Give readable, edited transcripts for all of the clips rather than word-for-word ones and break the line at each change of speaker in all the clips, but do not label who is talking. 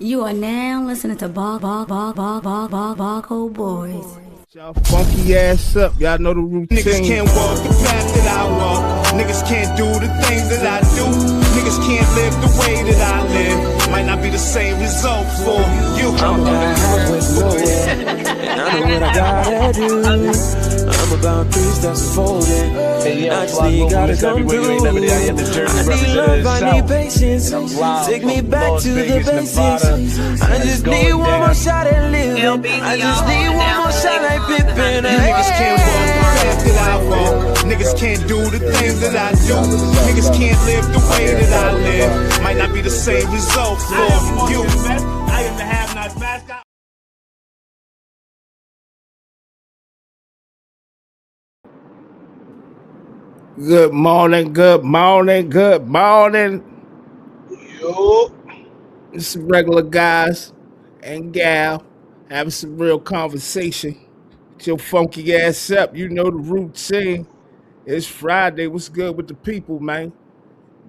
You are now listening to Barco Boys.
Y'all funky ass up, y'all know the routine.
Niggas can't walk the path that I walk. Niggas can't do the things that I do. Niggas can't live the way that I live. Might not be the same result for you.
I'm about halfway loaded, and I know what I gotta do. I'm about 3 steps forward. I just need gotta come through. I need love, I need patience. Take me back to the basics. I just need one more shot at living. I just need one more shot like Pippin.
Niggas can't walk the path that I walk. Niggas can't do the things that I do. Niggas can't live the way that I live. Might not be the same result for you. I am the have-nots mascot.
Good morning, good morning, good morning.
Yo.
It's some regular guys and gal having some real conversation. Get your funky ass up. You know the routine. It's Friday. What's good with the people, man?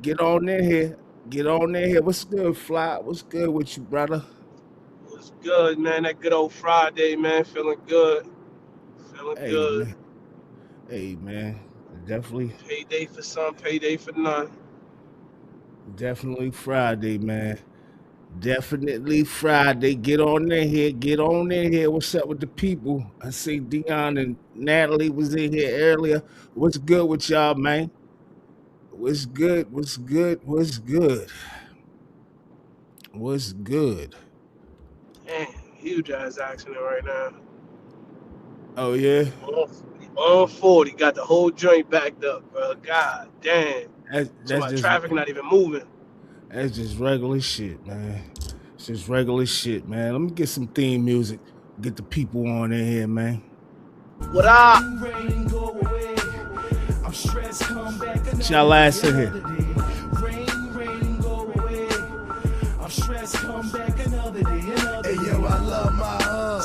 Get on in here. Get on in here. What's good, Fly? What's good with you, brother?
What's good, man? That good old Friday, man. Feeling good. Feeling
Hey,
good.
man. Hey, man. Definitely
Payday for some, payday for none.
Friday, man. Definitely Friday. Get on in here. Get on in here. What's up with the people? I see Dion and Natalie was in here earlier. What's good with y'all, man? What's good? What's good? What's good? What's good?
Damn, huge ass accident right now.
Oh, yeah?
On 40, got the whole joint backed up, bro. God damn.
That's
So my
just
traffic not even moving.
that's just regular shit, man. It's just regular shit, man. Let me get some theme music. Get the people on in here, man.
What up?
Get y'all ass in here.
Hey yo, I love my hub.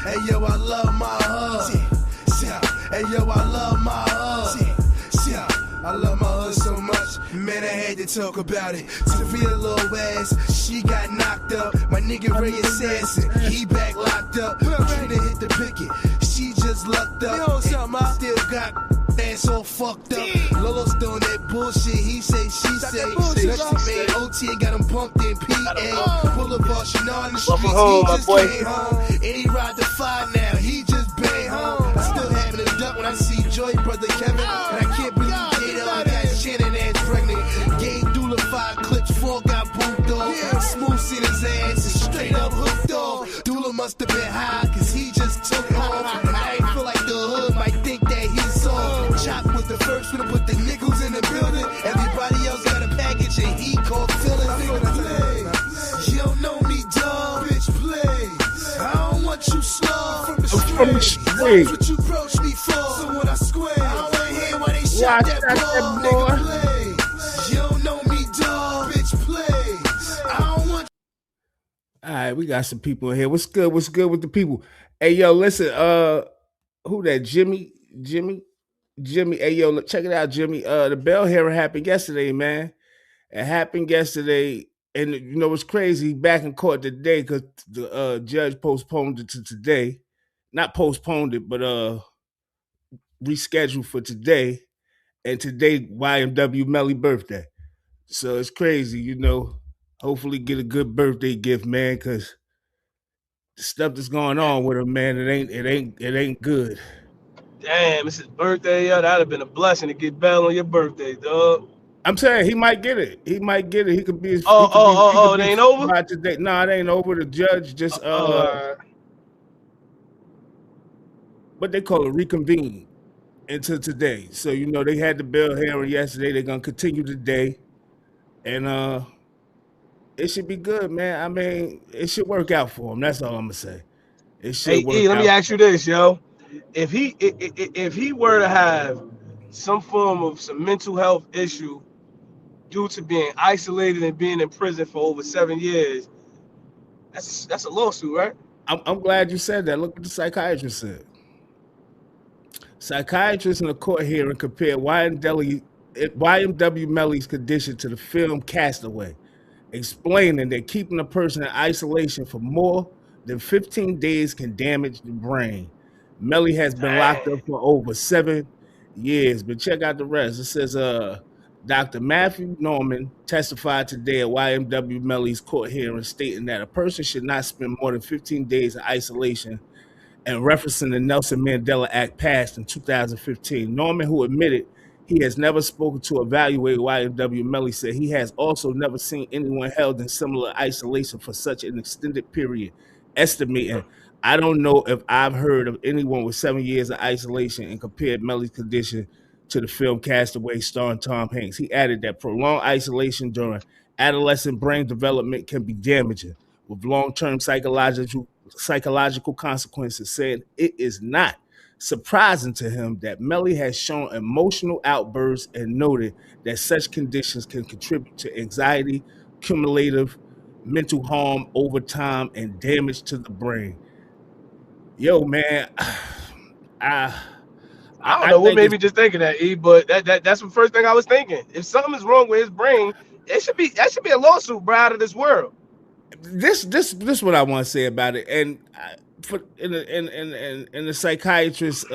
Hey yo, I love my hub. Hey yo, I love my hub. I love my hood so much, man, I had to talk about it. To the real little ass, she got knocked up. My nigga Ray Assassin, he back locked up. Trying to hit the picket, she just lucked up. Still got ass all fucked up. Lolo's doing that bullshit, he say, she say. Next man, OT and got him pumped in PA. Boulevard, Chanel in the streets,
home,
he
my
just
boy.
came home. And he ride the 5 now, he just bang home. I still having a duck when I see Joy, brother Kevin. And I can't believe I got Shannon ass pregnant. Game doula 5 clips, 4 got booped off. Smooth seen his ass and straight up hooked off. Doula must have been high, cause he just took off. And I ain't feel like the hood might think that he's soft. Chop was the first one to put the nickels in the building. Everybody else got a package and he called feeling. You don't know me, dog. Bitch, please. I don't want you slow. From the street. That's what you approached me for. So when I square, I don't wanna hear why they shot that boy. Nigga, please. You don't know me, dog. Bitch, please. I don't want.
All right, we got some people in here. What's good? What's good with the people? Hey, yo, listen, who that? Jimmy. Hey, yo, look, check it out, Jimmy. The bell hearing happened yesterday, man. It happened yesterday, and you know what's crazy? Back in court today because the judge postponed it to today. Not postponed it, but rescheduled for today. And today, YNW Melly birthday. So it's crazy, you know. Hopefully get a good birthday gift, man, because the stuff that's going on with him, man, it ain't good.
Damn, it's his birthday, yo. That'd have been a blessing to get bail on your birthday, dog.
I'm saying he might get it. He might get it. He could be. He
Oh,
could
it
be
ain't over?
by today. No, it ain't over. The judge just what they call it, reconvene into today. So you know they had the bail hearing yesterday. They're gonna continue today, and it should be good, man. I mean, it should work out for him. That's all I'm gonna say. It should
Hey,
work
E, let
out.
me ask you this, yo. If he were to have some form of some mental health issue due to being isolated and being in prison for over 7 years, that's a lawsuit, right?
I'm glad you said that. Look what the psychiatrist said. Psychiatrists in a court hearing compared YNW Melly's condition to the film Castaway explaining that keeping a person in isolation for more than 15 days can damage the brain. Melly has been locked up for over 7 years, but check out the rest. It says, Dr. Matthew Norman testified today at YNW Melly's court hearing, stating that a person should not spend more than 15 days in isolation, and referencing the Nelson Mandela Act passed in 2015. Norman, who admitted he has never spoken to evaluate YNW Melly, said he has also never seen anyone held in similar isolation for such an extended period, estimating, I don't know if I've heard of anyone with 7 years of isolation, and compared Melly's condition to the film Castaway starring Tom Hanks. He added that prolonged isolation during adolescent brain development can be damaging, with long-term psychological consequences, saying it is not surprising to him that Melly has shown emotional outbursts, and noted that such conditions can contribute to anxiety, cumulative mental harm over time, and damage to the brain. Yo, man,
I don't know what made me just thinking that, E, but that's the first thing I was thinking. If something is wrong with his brain, that should be a lawsuit, bro, out of this world.
This what I want to say about it, and in the psychiatrist's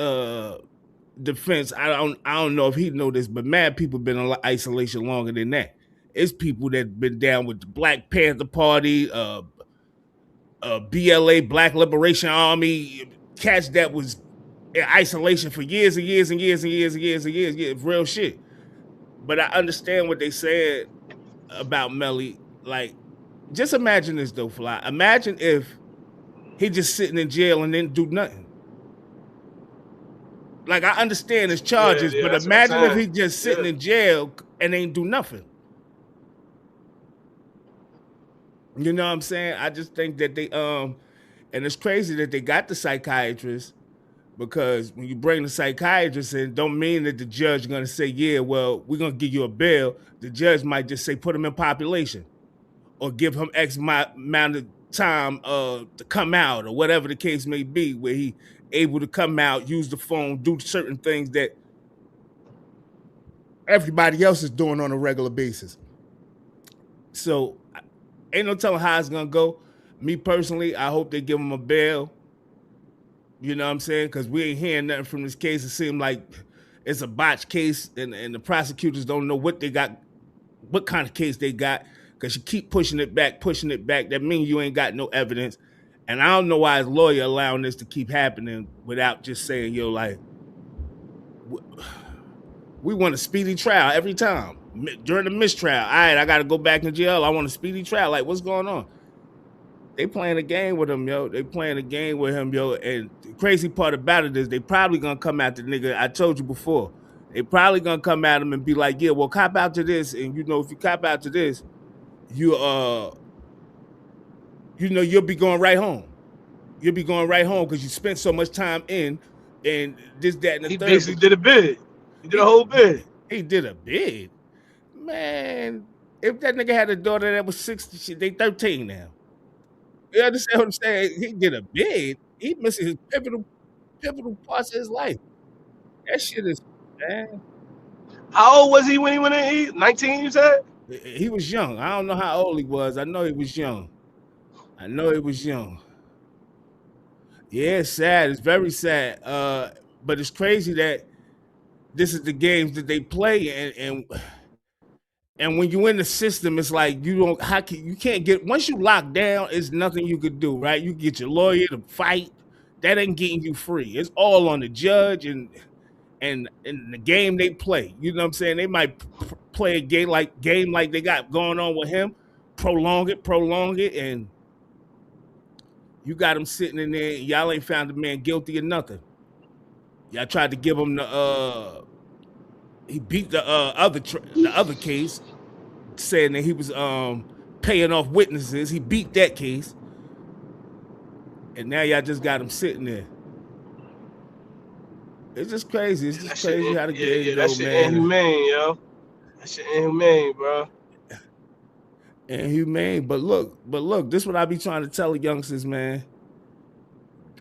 defense, I don't know if he know this, but mad people been in isolation longer than that. It's people that been down with the Black Panther Party, BLA, Black Liberation Army, cats that was in isolation for years and years and years and years and years and years. Yeah, real shit. But I understand what they said about Melly. Like, just imagine this though, Fly. Imagine if he just sitting in jail and didn't do nothing. Like, I understand his charges, but imagine if he just sitting in jail and ain't do nothing. You know what I'm saying? I just think that they and it's crazy that they got the psychiatrist, because when you bring the psychiatrist in, don't mean that the judge is gonna say, yeah, well, we're gonna give you a bail. The judge might just say put him in population, or give him X amount of time to come out, or whatever the case may be, where he able to come out, use the phone, do certain things that everybody else is doing on a regular basis. So ain't no telling how it's gonna go. Me personally, I hope they give him a bail. You know what I'm saying? Because we ain't hearing nothing from this case. It seems like it's a botched case, and the prosecutors don't know what they got, what kind of case they got, because you keep pushing it back. That means you ain't got no evidence. And I don't know why his lawyer allowing this to keep happening without just saying, yo, like, we want a speedy trial every time. During the mistrial, all right, I got to go back in jail. I want a speedy trial. Like, what's going on? They playing a game with him, yo. And the crazy part about it is they probably going to come at the nigga. I told you before. They probably going to come at him and be like, yeah, well, cop out to this. And, if you cop out to this, you'll be going right home. You'll be going right home because you spent so much time in, and this, that, and the third.
He basically did a bid. He did a whole bid.
He did a bid. Man, if that nigga had a daughter that was 60, they 13 now. You understand what I'm saying? He did a bid. He missing his pivotal parts of his life. That shit is, man.
How old was he when he went in? 19, you said?
He was young. I don't know how old he was. I know he was young. Yeah, it's sad. It's very sad. But it's crazy that this is the games that they play, and when you're in the system, it's like you can't get, once you lock down, it's nothing you could do, right? You get your lawyer to fight. That ain't getting you free. It's all on the judge and the game they play. You know what I'm saying? They might play a game like they got going on with him, prolong it, and you got him sitting in there, and y'all ain't found the man guilty of nothing. Y'all tried to give him he beat the other case, saying that he was paying off witnesses. He beat that case, and now y'all just got him sitting there. It's just crazy. It's just crazy how the game go, man.
That shit inhumane, yo. That shit inhumane, bro.
Inhumane, but look, this is what I be trying to tell the youngsters, man.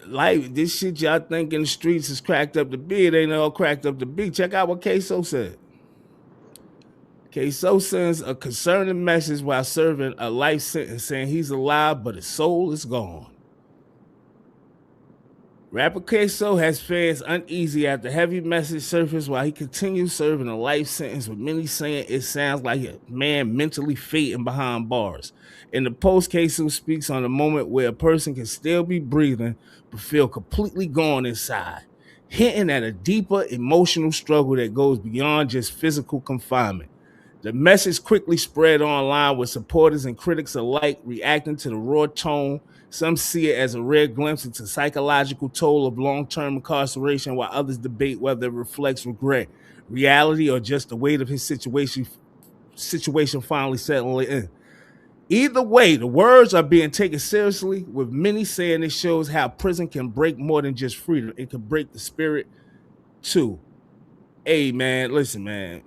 Like, this shit y'all think in the streets is cracked up to be, it ain't all cracked up to be. Check out what Queso said. Queso sends a concerning message while serving a life sentence saying he's alive, but his soul is gone. Rapper Queso has fans uneasy after heavy message surfaced while he continues serving a life sentence, with many saying it sounds like a man mentally fading behind bars. In the post, Queso speaks on a moment where a person can still be breathing but feel completely gone inside, hinting at a deeper emotional struggle that goes beyond just physical confinement. The message quickly spread online, with supporters and critics alike reacting to the raw tone. Some see it as a rare glimpse into psychological toll of long-term incarceration, while others debate whether it reflects regret, reality, or just the weight of his situation finally settling in. Either way, the words are being taken seriously, with many saying it shows how prison can break more than just freedom. It can break the spirit too. Hey, man, listen, man.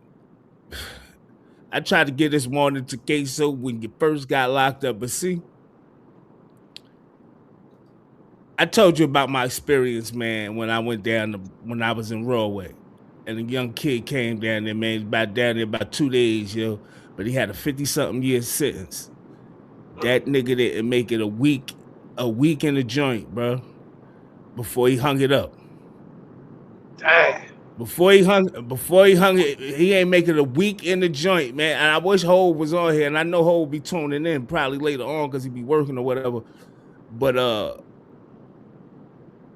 I tried to get this warning to Queso when you first got locked up, but see, I told you about my experience, man, when I went down when I was in Rollway, and a young kid came down there, man, about down there about 2 days, yo, but he had a 50-something year sentence. That nigga didn't make it a week in the joint, bro, before he hung it up.
Damn.
Before he hung it, he ain't making a week in the joint, man. And I wish Hov was on here, and I know Hov will be tuning in probably later on because he be working or whatever. But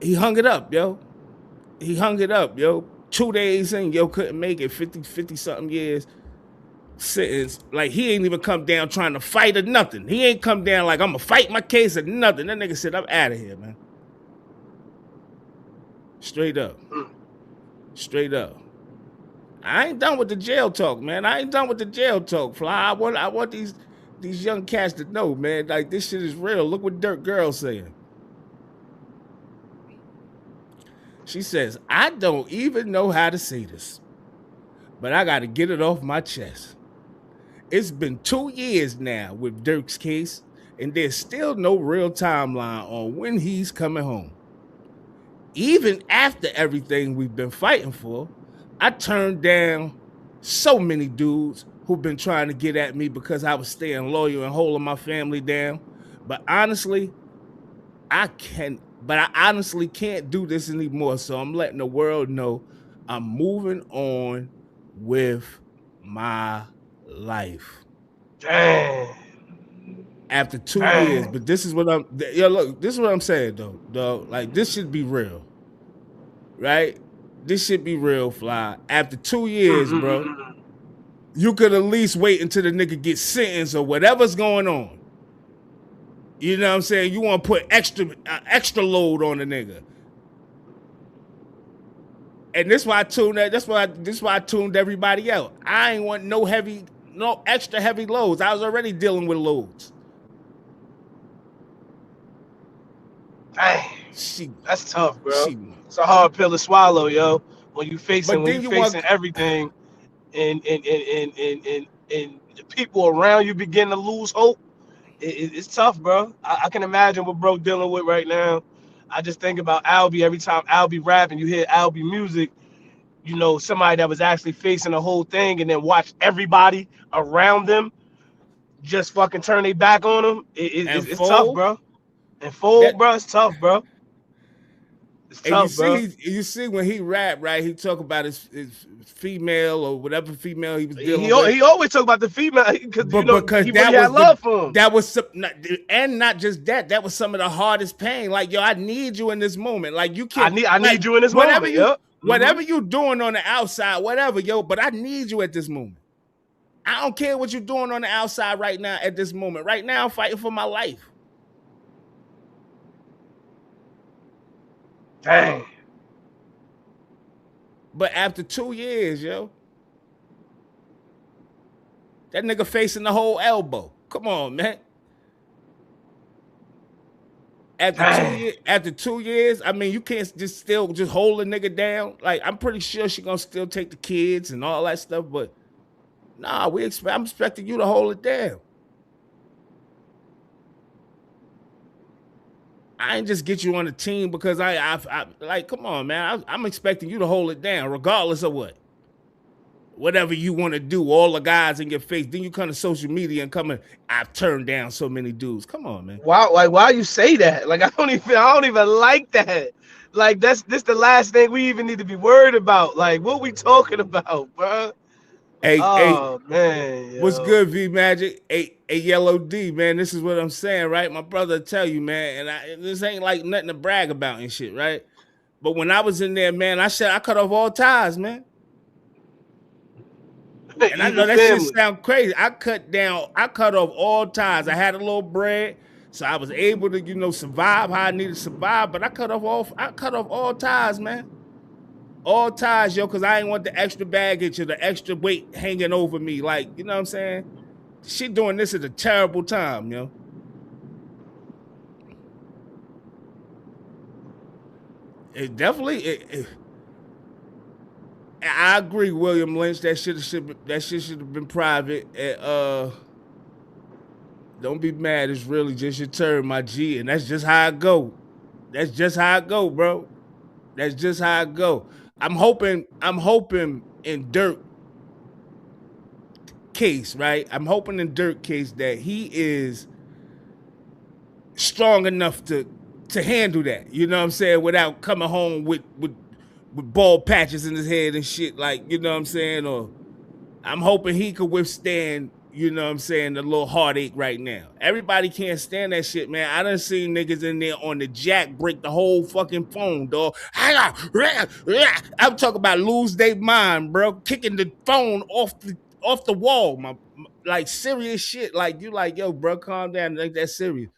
he hung it up, yo. He hung it up, yo. 2 days in, yo, couldn't make it. 50-something years sentence. Like, he ain't even come down trying to fight or nothing. He ain't come down like, I'm gonna fight my case or nothing. That nigga said, I'm out of here, man. Straight up. Straight up. I ain't done with the jail talk, man. I ain't done with the jail talk, Fly. I want these young cats to know, man, like, this shit is real. Look what Dirt Girl saying. She says, I don't even know how to say this, but I got to get it off my chest. It's been 2 years now with Dirk's case, and there's still no real timeline on when he's coming home. Even after everything we've been fighting for, I turned down so many dudes who've been trying to get at me because I was staying loyal and holding my family down. But honestly, I honestly can't do this anymore. So I'm letting the world know I'm moving on with my life.
Damn.
After 2 years, but this is what this is what I'm saying, though. Like, this should be real, right? This should be real, Fly. After 2 years, bro, you could at least wait until the nigga gets sentenced or whatever's going on. You know what I'm saying? You want to put extra load on the nigga. And this why I tuned that. This why I tuned everybody out. I ain't want no extra heavy loads. I was already dealing with loads.
Dang, that's tough, bro. It's a hard pill to swallow, yo. When you facing everything, and the people around you begin to lose hope, it's tough, bro. I can imagine what bro dealing with right now. I just think about Albie. Every time Albie rapping, you hear Albie music, you know, somebody that was actually facing the whole thing, and then watch everybody around them just fucking turn their back on him. It's tough, bro. And fold, bro, it's tough, bro. It's tough, bro.
You see when he rap, right? He talk about his female or whatever female he was dealing with.
He always talk about the female because he really had love for him.
That was and not just that. That was some of the hardest pain. Like, yo, I need you in this moment. Like, you can't.
I need you in this moment.
Whatever you doing on the outside, whatever, yo. But I need you at this moment. I don't care what you're doing on the outside right now. At this moment, right now, I'm fighting for my life.
Dang.
But after 2 years, yo, that nigga facing the whole elbow. Come on, man. After 2 years, I mean, you can't just hold a nigga down. Like, I'm pretty sure she gonna still take the kids and all that stuff, but nah, I'm expecting you to hold it down. I ain't just get you on the team because I like, come on, man. I'm expecting you to hold it down regardless of what. whatever you want to do, all the guys in your face. Then you come to social media and I've turned down so many dudes. Come on, man.
Why you say that? Like I don't even like that. Like this the last thing we even need to be worried about. Like what we talking about, bro?
Hey,
Man,
what's
yo.
good, V Magic? Hey, Yellow D, man. This is what I'm saying, right? My brother tell you, man, and this ain't like nothing to brag about and shit, right? But when I was in there, man, I cut off all ties, man. And I know that shit sound crazy. I cut off all ties. I had a little bread, so I was able to, survive how I needed to survive. But I cut off all ties, man. All ties, yo, because I ain't want the extra baggage or the extra weight hanging over me. Like, you know what I'm saying? She doing this at a terrible time, yo. It definitely. I agree, William Lynch. That shit should have been private. Don't be mad. It's really just your turn, my G, and that's just how I go. That's just how I go, bro. That's just how I go. I'm hoping in Dirk case, right? I'm hoping in Dirk case that he is strong enough to handle that. You know what I'm saying? Without coming home with bald patches in his head and shit, like, you know what I'm saying? Or I'm hoping he could withstand, you know what I'm saying, the little heartache right now. Everybody can't stand that shit, man. I done seen niggas in there on the jack break the whole fucking phone, dog. I'm talking about lose their mind, bro. Kicking the phone off the wall, like serious shit. Like, you like, yo, bro, calm down. Like, that's serious.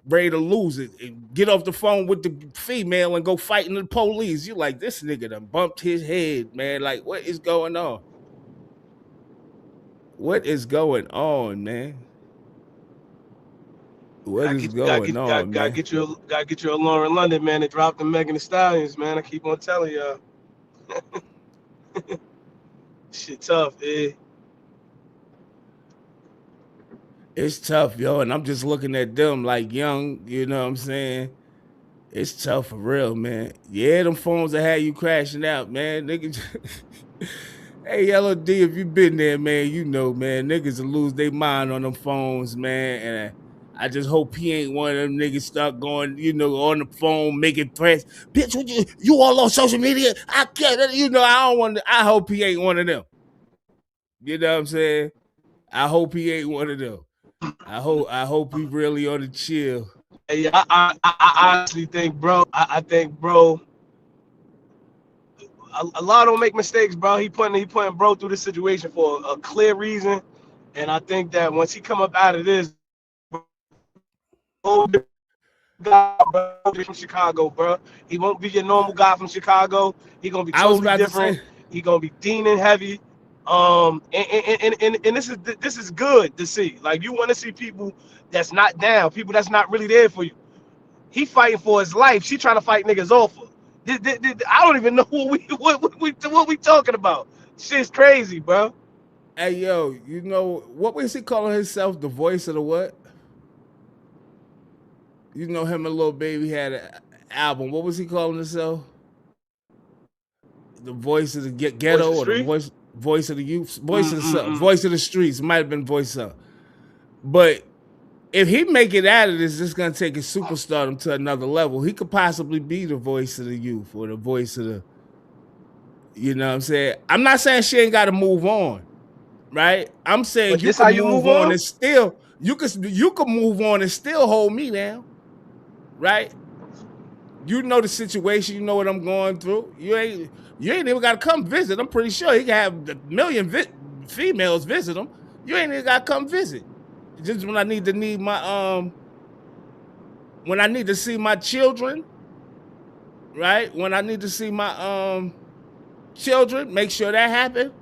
Ready to lose it and get off the phone with the female and go fighting the police. You like, this nigga done bumped his head, man. Like, what is going on? What is going on, man? What is going on, man?
Gotta get you a Lauren London, man, and drop the Megan Thee Stallions, man. I keep on telling y'all. Shit tough, eh?
It's tough, yo, and I'm just looking at them like young, you know what I'm saying? It's tough for real, man. Yeah, them phones that had you crashing out, man. Niggas. Hey, Yellow D, if you been there, man, you know, man, niggas will lose their mind on them phones, man. And I just hope he ain't one of them niggas start going, on the phone making threats. Bitch, you all on social media? I can't, I hope he ain't one of them. You know what I'm saying? I hope he ain't one of them. I hope he really on the chill.
Hey, I honestly think, bro. I think, bro. A lot don't make mistakes, bro. He putting bro through this situation for a clear reason, and I think that once he come up out of this, guy, bro, from Chicago, bro. He won't be your normal guy from Chicago. He gonna be totally different. He gonna be deaning heavy. And this is good to see. Like, you want to see people that's not down, people that's not really there for you. He fighting for his life. She trying to fight niggas off her. I don't even know what we talking about. Shit's crazy, bro.
Hey, yo, what was he calling himself? The voice of the what? Him and Lil Baby had an album. What was he calling himself? The voice of the ghetto, or the voice of the youth, voice of the voice of the streets. It might have been voice of. But if he make it out of this, it's gonna take his superstardom to another level. He could possibly be the voice of the youth or the voice of the. You know what I'm saying? I'm not saying she ain't got to move on, right? I'm saying you can move on and still you can move on and still hold me down, right? You know the situation. You know what I'm going through. You ain't even got to come visit. I'm pretty sure he can have a million females visit him. You ain't even got to come visit. Just when I need to see my children, right? When I need to see my children, make sure that happen.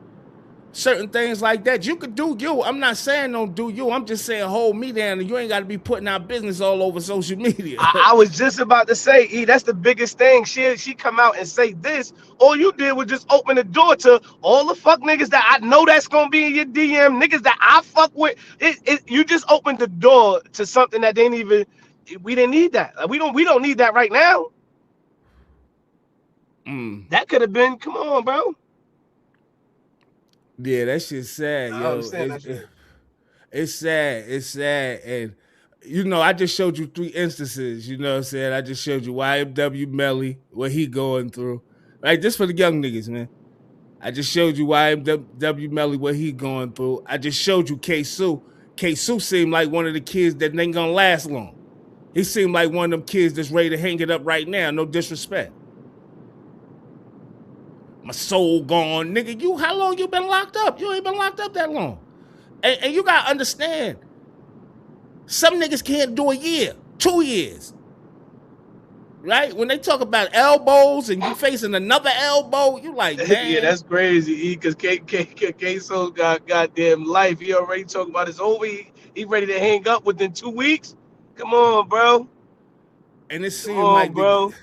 Certain things like that. You could do you. I'm not saying don't do you. I'm just saying hold me down, and you ain't got to be putting our business all over social media.
I was just about to say, that's the biggest thing. She come out and say this. All you did was just open the door to all the fuck niggas that I know that's gonna be in your DM, niggas that I fuck with. You just opened the door to something that we didn't need that. Like, we don't need that right now. That could have been, come on, bro.
Yeah, that shit's sad,
I don't
yo.
understand that shit.
It's sad. It's sad. And you know, I just showed you 3 instances, you know what I'm saying? I just showed you YNW Melly, what he going through. Right? Just for the young niggas, man. I just showed you YNW Melly, what he going through. I just showed you K-Sue. K-Sue seemed like one of the kids that ain't gonna last long. He seemed like one of them kids that's ready to hang it up right now. No disrespect. My soul gone, nigga. How long you been locked up? You ain't been locked up that long. And you gotta understand, some niggas can't do a year, 2 years. Right? When they talk about elbows and you facing another elbow, you like, man.
Yeah, that's crazy, because K-So got goddamn life. He already talking about his over. He ready to hang up within 2 weeks. Come on, bro.
And it
Come
seemed
on,
like
bro.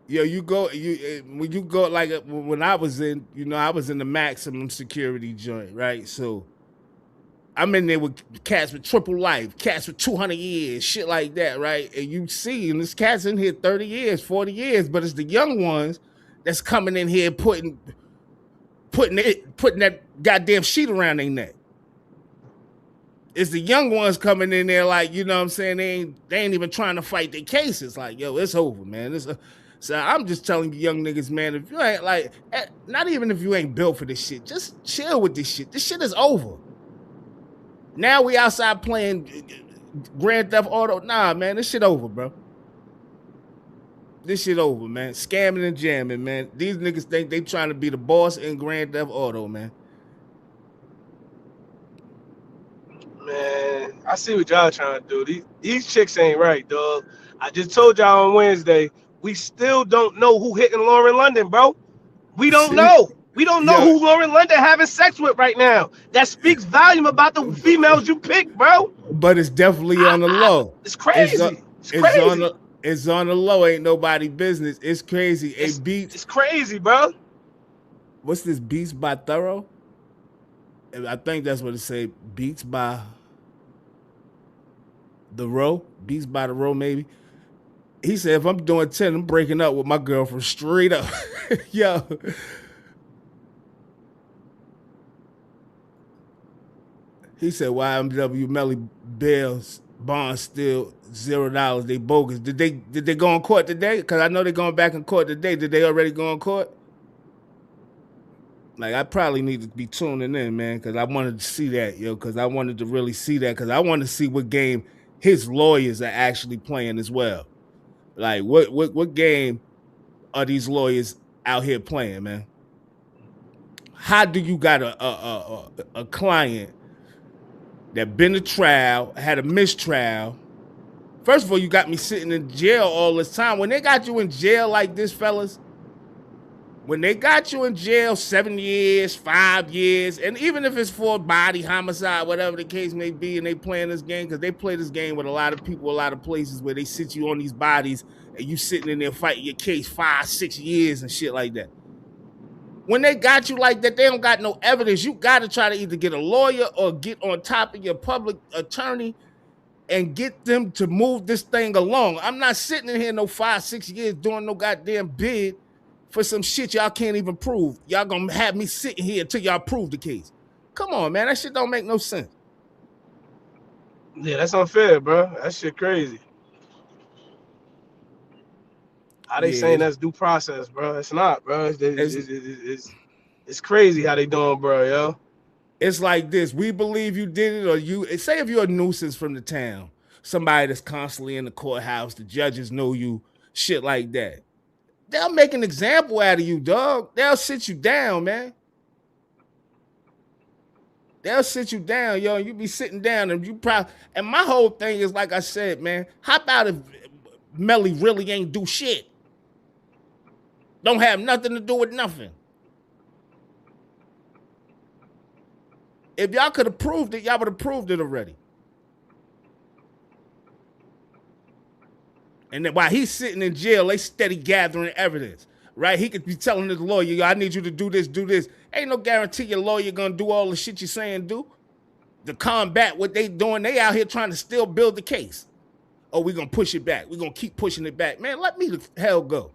when you go, like when I was in, you know, I was in the maximum security joint, right? So I'm in there with cats with triple life, cats with 200 years, shit like that, right? And you see, and this cat's in here 30 years, 40 years, but it's the young ones that's coming in here putting that goddamn sheet around their neck. It's the young ones coming in there like, you know what I'm saying? They ain't even trying to fight their cases. Like, yo, it's over, man. So I'm just telling you young niggas, man, if you ain't like, not even if you ain't built for this shit, just chill with this shit. This shit is over. Now we outside playing Grand Theft Auto. Nah, man, this shit over, bro. This shit over, man. Scamming and jamming, man. These niggas think they trying to be the boss in Grand Theft Auto, man.
Man, I see what y'all trying to do. These chicks ain't right, dog. I just told y'all on Wednesday, we still don't know who hitting Lauren London, bro. We don't know. We don't know who Lauren London having sex with right now. That speaks volume about the females you pick, bro.
But it's definitely on the low.
It's crazy.
It's on the low. Ain't nobody business. It's crazy.
It's crazy, bro.
What's this? Beats by Thorough? I think that's what it say. Beats by the Row. Beats by the Row, maybe. He said, if I'm doing 10, I'm breaking up with my girlfriend straight up. Yo. He said, YNW Melly bails, bonds still $0. They bogus. Did they go on court today? Because I know they're going back in court today. Did they already go on court? Like, I probably need to be tuning in, man, because I wanted to see that, yo, because I wanted to really see that, because I want to see what game his lawyers are actually playing as well. Like, what game are these lawyers out here playing, man? How do you got a client that been to trial, had a mistrial? First of all, you got me sitting in jail all this time. When they got you in jail like this, fellas, when they got you in jail 7 years, 5 years, and even if it's for body homicide, whatever the case may be, and they playing this game, because they play this game with a lot of people, a lot of places where they sit you on these bodies and you sitting in there fighting your case 5, 6 years and shit like that. When they got you like that, they don't got no evidence. You got to try to either get a lawyer or get on top of your public attorney and get them to move this thing along. I'm not sitting in here no 5, 6 years doing no goddamn bid for some shit y'all can't even prove. Y'all gonna have me sitting here until y'all prove the case. Come on, man. That shit don't make no sense.
Yeah, that's unfair, bro. That shit crazy. How they saying that's due process, bro? It's not, bro. It's crazy how they doing, bro, yo.
It's like this. We believe you did it, or you say if you're a nuisance from the town, somebody that's constantly in the courthouse, the judges know you, shit like that. They'll make an example out of you, dog. They'll sit you down, man. They'll sit you down, yo. You be sitting down, and you probably. And my whole thing is, like I said, man. How about if Melly really ain't do shit? Don't have nothing to do with nothing. If y'all could have proved it, y'all would have proved it already. And then while he's sitting in jail, they steady gathering evidence, right? He could be telling his lawyer, yo, I need you to do this, do this. Ain't no guarantee your lawyer gonna do all the shit you're saying do. To combat what they doing, they out here trying to still build the case. Oh, we gonna push it back. We gonna keep pushing it back. Man, let me the hell go.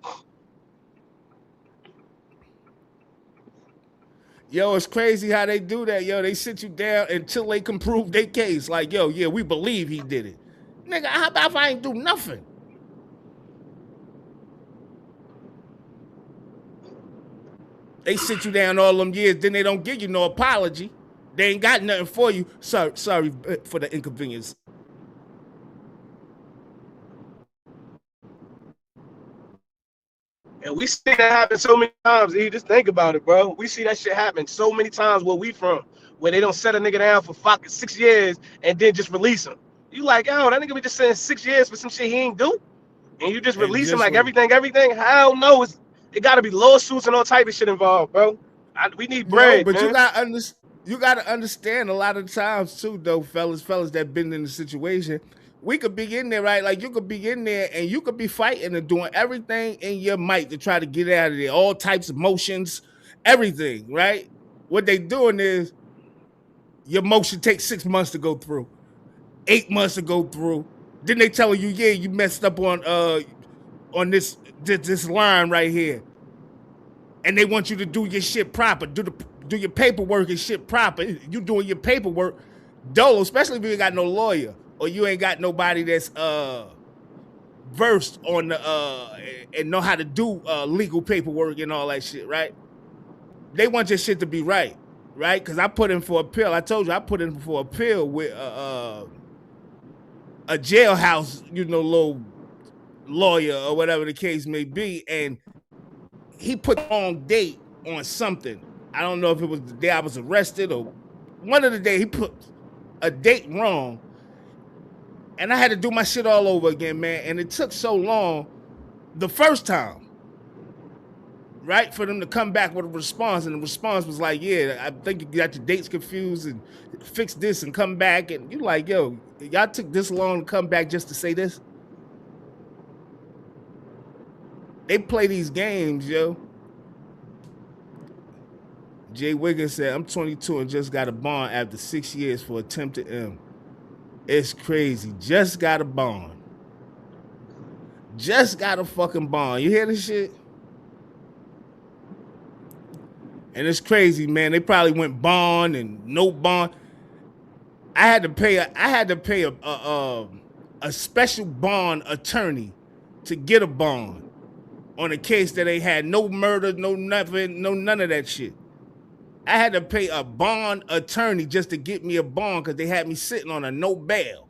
Yo, it's crazy how they do that. Yo, they sit you down until they can prove their case. Like, yo, yeah, we believe he did it. Nigga, how about if I ain't do nothing? They sit you down all them years, then they don't give you no apology. They ain't got nothing for you. Sorry for the inconvenience.
And we see that happen so many times, E. Just think about it, bro. We see that shit happen so many times where we from, where they don't set a nigga down for fucking 6 years and then just release him. You like, oh, that nigga be just saying 6 years for some shit he ain't do? And you just release him like everything? Hell no. It got to be lawsuits and all type of shit involved, bro. We need bread,
but
man.
you gotta understand a lot of times too, though, fellas that been in the situation. We could be in there, right? Like you could be in there and you could be fighting and doing everything in your might to try to get out of there, all types of motions, everything, right? What they doing is your motion takes 6 months to go through, 8 months to go through. Then they telling you, yeah, you messed up on this line right here. And they want you to do your shit proper, do your paperwork and shit proper. You doing your paperwork dolo, especially if you ain't got no lawyer or you ain't got nobody that's versed on the and know how to do legal paperwork and all that shit, right? They want your shit to be right? Because I put in for a pill. I told you I put in for a pill with a jailhouse, little lawyer or whatever the case may be, and he put the wrong date on something. I don't know if it was the day I was arrested or one of the days he put a date wrong. And I had to do my shit all over again, man. And it took so long the first time, right, for them to come back with a response. And the response was like, yeah, I think you got your dates confused and fix this and come back. And you like, yo, y'all took this long to come back just to say this? They play these games, yo. Jay Wiggins said, I'm 22 and just got a bond after 6 years for attempted M. It's crazy. Just got a bond. Just got a fucking bond. You hear this shit? And it's crazy, man. They probably went bond and no bond. I had to pay a special bond attorney to get a bond on a case that they had no murder, no nothing, no none of that shit. I had to pay a bond attorney just to get me a bond because they had me sitting on a no bail.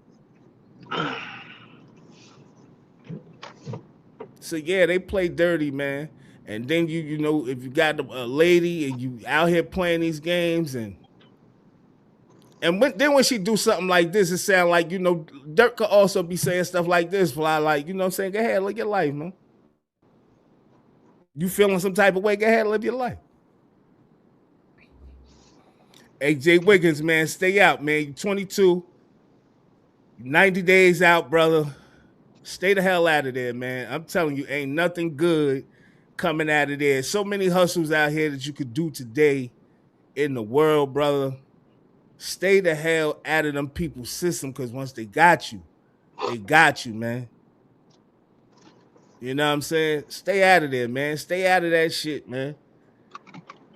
So yeah, they play dirty, man. And then you know, if you got a lady and you out here playing these games and when she do something like this, it sound like, Dirk could also be saying stuff like this, fly, like, you know what I'm saying? Go ahead, live your life, man. You feeling some type of way, go ahead, live your life. Hey, Jay Wiggins, man, stay out, man. You're 22, 90 days out, brother. Stay the hell out of there, man. I'm telling you, ain't nothing good coming out of there. So many hustles out here that you could do today in the world, brother. Stay the hell out of them people's system, because once they got you, man. You know what I'm saying? Stay out of there, man. Stay out of that shit, man.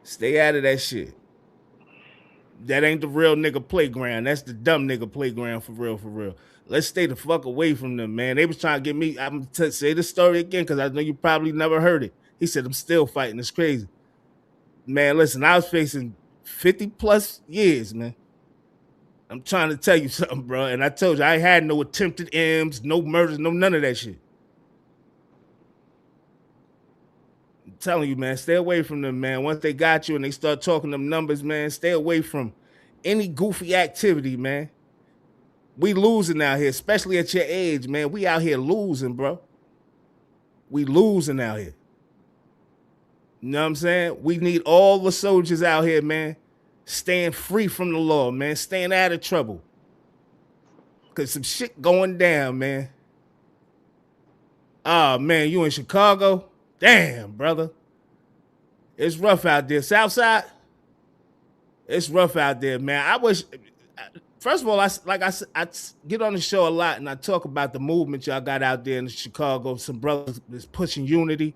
Stay out of that shit. That ain't the real nigga playground. That's the dumb nigga playground for real, for real. Let's stay the fuck away from them, man. They was trying to get me. I'm going to say this story again because I know you probably never heard it. He said, I'm still fighting. It's crazy. Man, listen, I was facing 50 plus years, man. I'm trying to tell you something, bro. And I told you, I had no attempted M's, no murders, no none of that shit. I'm telling you, man, stay away from them, man. Once they got you and they start talking them numbers, man, stay away from any goofy activity, man. We losing out here, especially at your age, man. We out here losing, bro. We losing out here. You know what I'm saying? We need all the soldiers out here, man, staying free from the law, man, staying out of trouble. Because some shit going down, man. Oh, man, you in Chicago? Damn, brother. It's rough out there. Southside? It's rough out there, man. I wish... First of all, I get on the show a lot and I talk about the movement y'all got out there in Chicago. Some brothers is pushing unity.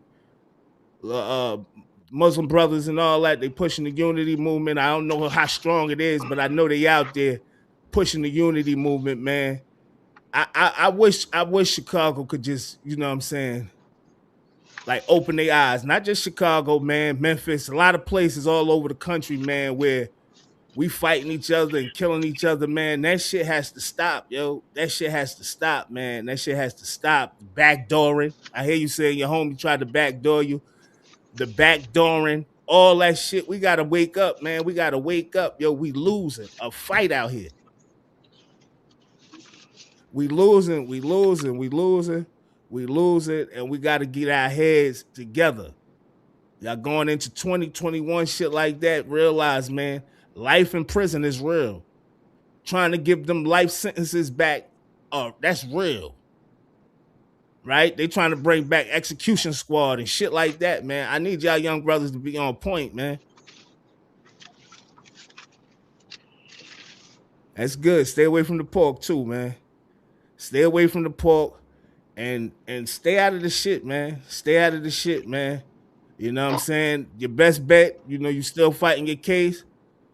Muslim brothers and all that, they pushing the unity movement. I don't know how strong it is, but I know they out there pushing the unity movement, man. I wish Chicago could just, you know what I'm saying, like open their eyes. Not just Chicago, man, Memphis, a lot of places all over the country, man, where we fighting each other and killing each other, man. That shit has to stop, yo. That shit has to stop, man. That shit has to stop. The backdooring. I hear you saying your homie tried to backdoor you. The backdooring, all that shit. We gotta wake up, man. We gotta wake up, yo. We losing a fight out here. We losing, and we gotta get our heads together. Y'all going into 2021 shit like that, realize, man, life in prison is real. Trying to give them life sentences back, that's real. Right? They trying to bring back execution squad and shit like that, man. I need y'all young brothers to be on point, man. That's good. Stay away from the pork too, man. Stay away from the pork and stay out of the shit, man. Stay out of the shit, man. You know what I'm saying? Your best bet, you know, you still fighting your case.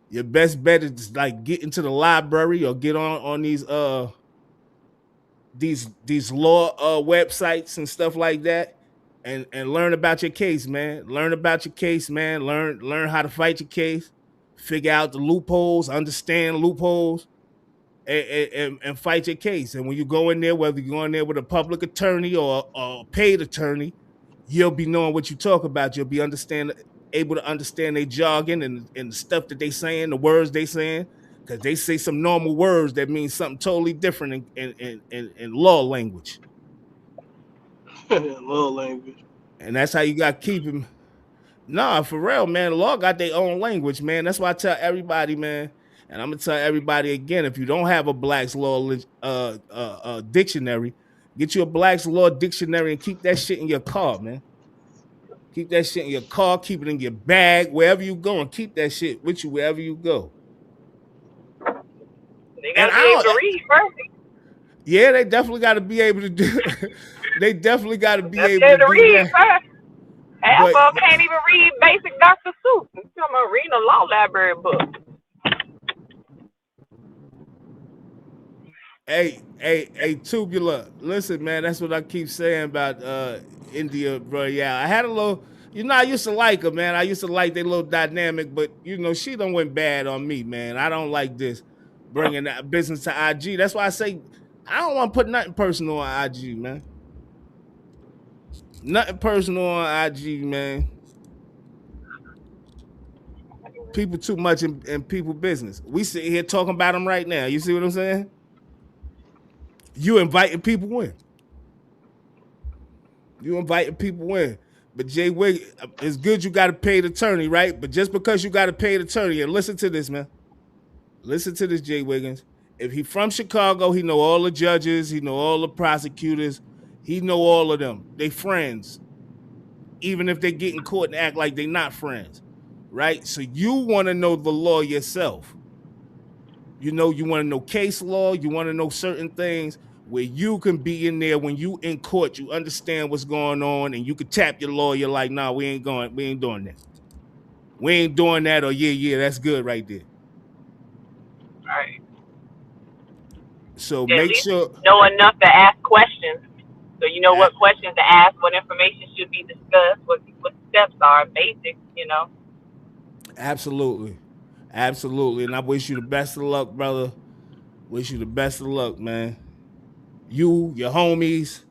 Your best bet is like get into the library or get on these law websites and stuff like that and learn about your case, man. Learn about your case, man. Learn how to fight your case. Figure out the loopholes, understand loopholes, and fight your case. And when you go in there, whether you go in there with a public attorney or a paid attorney, you'll be knowing what you talk about. You'll be able to understand their jargon and the stuff that they saying, the words they saying, because they say some normal words that mean something totally different in law language.
Law language.
And that's how you got to keep them. Nah, for real, man. The law got their own language, man. That's why I tell everybody, man, and I'm going to tell everybody again, if you don't have a Black's Law dictionary, get you a Black's Law dictionary and keep that shit in your car, man. Keep that shit in your car, keep it in your bag, wherever you go, and keep that shit with you wherever you go.
They gotta be able to read first.
Yeah, they definitely got to be able to do. They definitely got to be able
to
do
read
that.
first. Half of them can't even read basic Dr. Seuss. I'm talking about reading a law library book.
Hey, Tubular. Listen, man, that's what I keep saying about India Royale. I had a little, you know, I used to like her, man. I used to like their little dynamic, but, you know, she done went bad on me, man. I don't like this, bringing that business to IG. That's why I say I don't want to put nothing personal on IG, man. Nothing personal on IG, man. People too much in people business. We sit here talking about them right now. You see what I'm saying? You inviting people in. You inviting people in. But Jay Wig, it's good you got a paid attorney, right? But just because you got a paid attorney, and listen to this, man. Listen to this, Jay Wiggins. If he from Chicago, he know all the judges, he know all the prosecutors, he know all of them. They friends. Even if they get in court and act like they not friends, right? So you want to know the law yourself. You know, you want to know case law, you want to know certain things where you can be in there when you in court, you understand what's going on, and you can tap your lawyer like, nah, we ain't doing that. We ain't doing that, or yeah, that's good right there.
Right.
So make sure
know enough to ask questions. So you know what questions to ask, what information should be discussed, what the steps are, basics, you know. Absolutely.
And I wish you the best of luck, brother. Wish you the best of luck, man. You, your homies,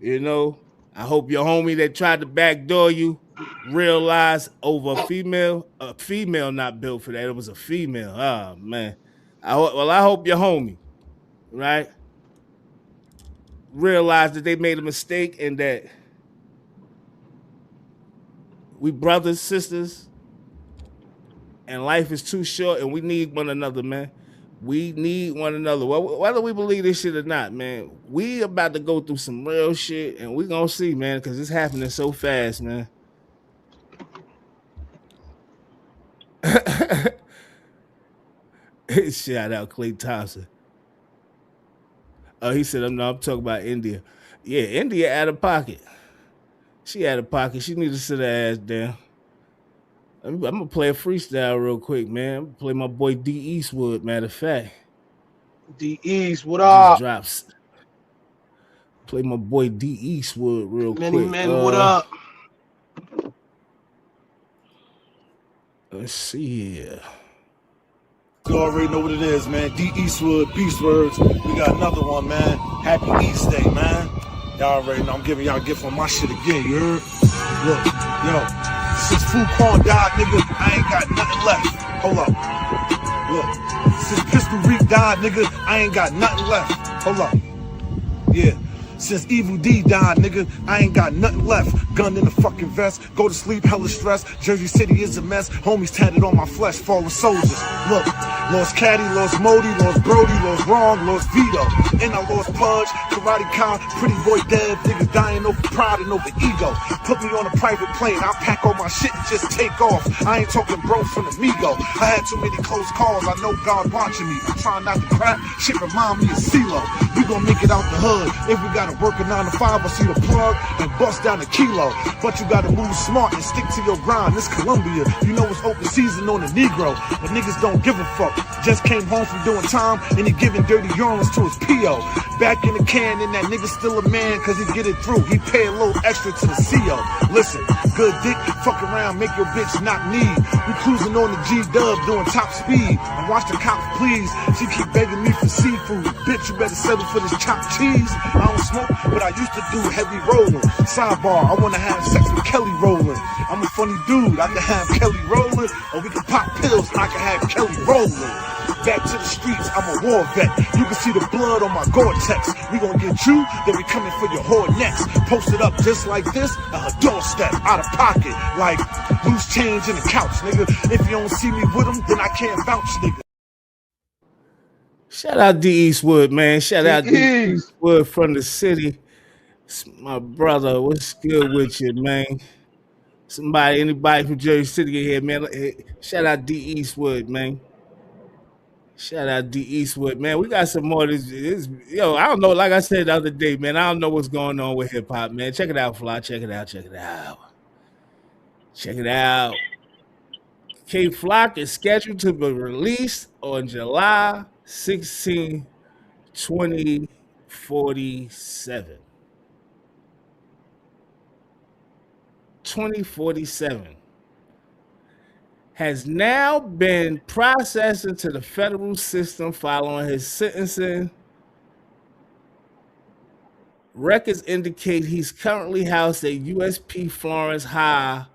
you know. I hope your homie that tried to backdoor you realized over a female not built for that. It was a female. Oh, man. I hope your homie, right, realized that they made a mistake and that we brothers, sisters, and life is too short and we need one another, man. We need one another. Whether we believe this shit or not, man, we about to go through some real shit and we gonna see, man, because it's happening so fast, man. Shout out Clay Thompson. Oh, he said, I'm talking about India. Yeah, India out of pocket. She out of pocket. She need to sit her ass down. I'm gonna play a freestyle real quick, man. I'm gonna play my boy D Eastwood. Matter of fact,
D East, what
just
up?
drops. Play my boy D Eastwood real
Many
quick.
men, what up?
Let's see here.
You already know what it is, man. D Eastwood, Beast Words. We got another one, man. Happy East Day, man. Y'all already know I'm giving y'all a gift on my shit again, you heard? Look, yo. Since Food Corn died, nigga, I ain't got nothing left. Hold up. Look. Since Pistol Reek died, nigga, I ain't got nothing left. Hold up. Yeah. Since Evil D died, nigga, I ain't got nothing left. Gun in the fucking vest, go to sleep, hella stressed. Jersey City is a mess, homies tatted on my flesh, fallen soldiers. Look, lost Caddy, lost Modi, lost Brody, lost Wrong, lost Vito. And I lost Pudge, Karate Khan, Pretty Boy Dev, niggas dying over pride and over ego. Put me on a private plane, I'll pack all my shit and just take off. I ain't talking bro from Amigo. I had too many close calls, I know God watching me. I'm trying not to crap, shit remind me of CeeLo. We gon' make it out the hood, if we gotta work a 9 to 5, I see the plug and bust down a kilo. But you gotta move smart and stick to your grind. This Columbia, you know it's open season on the Negro, but niggas don't give a fuck. Just came home from doing time and he giving dirty urines to his P.O. Back in the can and that nigga still a man cause he get it through. He pay a little extra to the CO. Listen, good dick, fuck around, make your bitch not need. We cruising on the G-Dub doing top speed. And watch the cops please, she keep begging me for seafood. Bitch, you better settle for this chopped cheese. I don't smoke, but I used to do heavy rolling. Sidebar, I wanna have sex with Kelly rolling. I'm a funny dude, I can have Kelly rolling, or we can pop pills and I can have Kelly rolling. Back to the streets, I'm a war vet. You can see the blood on my Gore-Tex. We gon' get you, then we coming for your whore next. Posted up just like this, at her doorstep, out of pocket. Like loose change in the couch, nigga. If you don't see me with them, then I can't vouch, nigga.
Shout out D Eastwood, man. Shout out D Eastwood from the city. It's my brother, what's good with you, man? Anybody from Jersey City in here, man. Shout out D Eastwood, man. Shout out D Eastwood, man. We got some more of this. Yo, I don't know. Like I said the other day, man, I don't know what's going on with hip hop, man. Check it out, Fly. Check it out. Check it out. Check it out. K Flock is scheduled to be released on July 16, 2047. 2047 has now been processed into the federal system following his sentencing. Records indicate he's currently housed at USP Florence High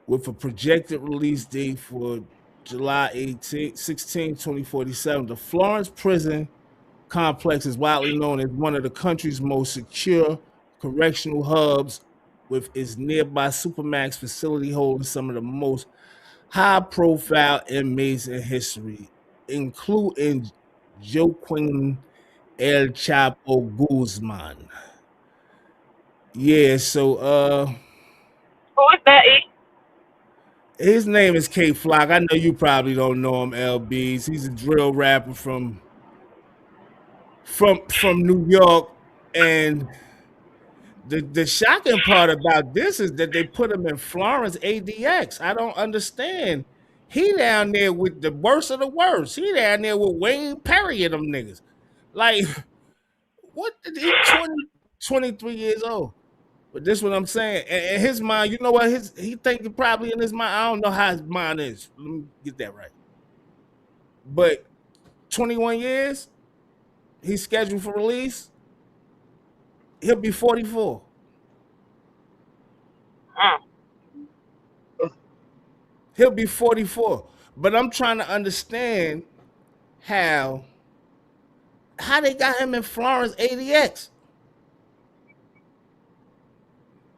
with a projected release date for July 16, 2047. The Florence prison complex is widely known as one of the country's most secure correctional hubs, with its nearby Supermax facility holding some of the most high-profile inmates in history, including Joaquin El Chapo Guzman. Yeah, so
Who is that?
his name is K Flock. I know you probably don't know him, LBs. He's a drill rapper from New York, and the shocking part about this is that they put him in Florence ADX. I don't understand. He down there with the worst of the worst. He down there with Wayne Perry and them niggas. Like, what? He 23 years old. But this is what I'm saying. And his mind, you know what? He thinking probably in his mind. I don't know how his mind is. Let me get that right. But 21 years, he's scheduled for release. He'll be 44. He'll be 44. But I'm trying to understand how they got him in Florence ADX.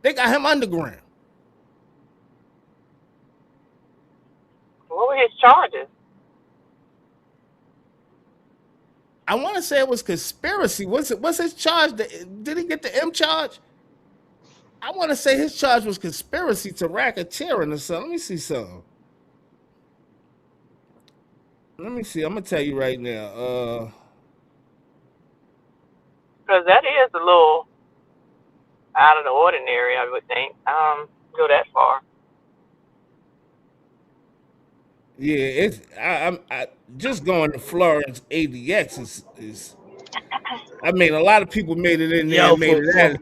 They got him underground.
What were his charges?
I want to say it was conspiracy. What's his charge? Did he get the M charge? I want to say his charge was conspiracy to racketeering or something. Let me see something. Let me see. I'm gonna tell you right now.
Because that is a little out of the ordinary, I would think. Go that far.
Yeah, it's I just going to Florence ADX is I mean a lot of people made it in there
Yo,
and made it out.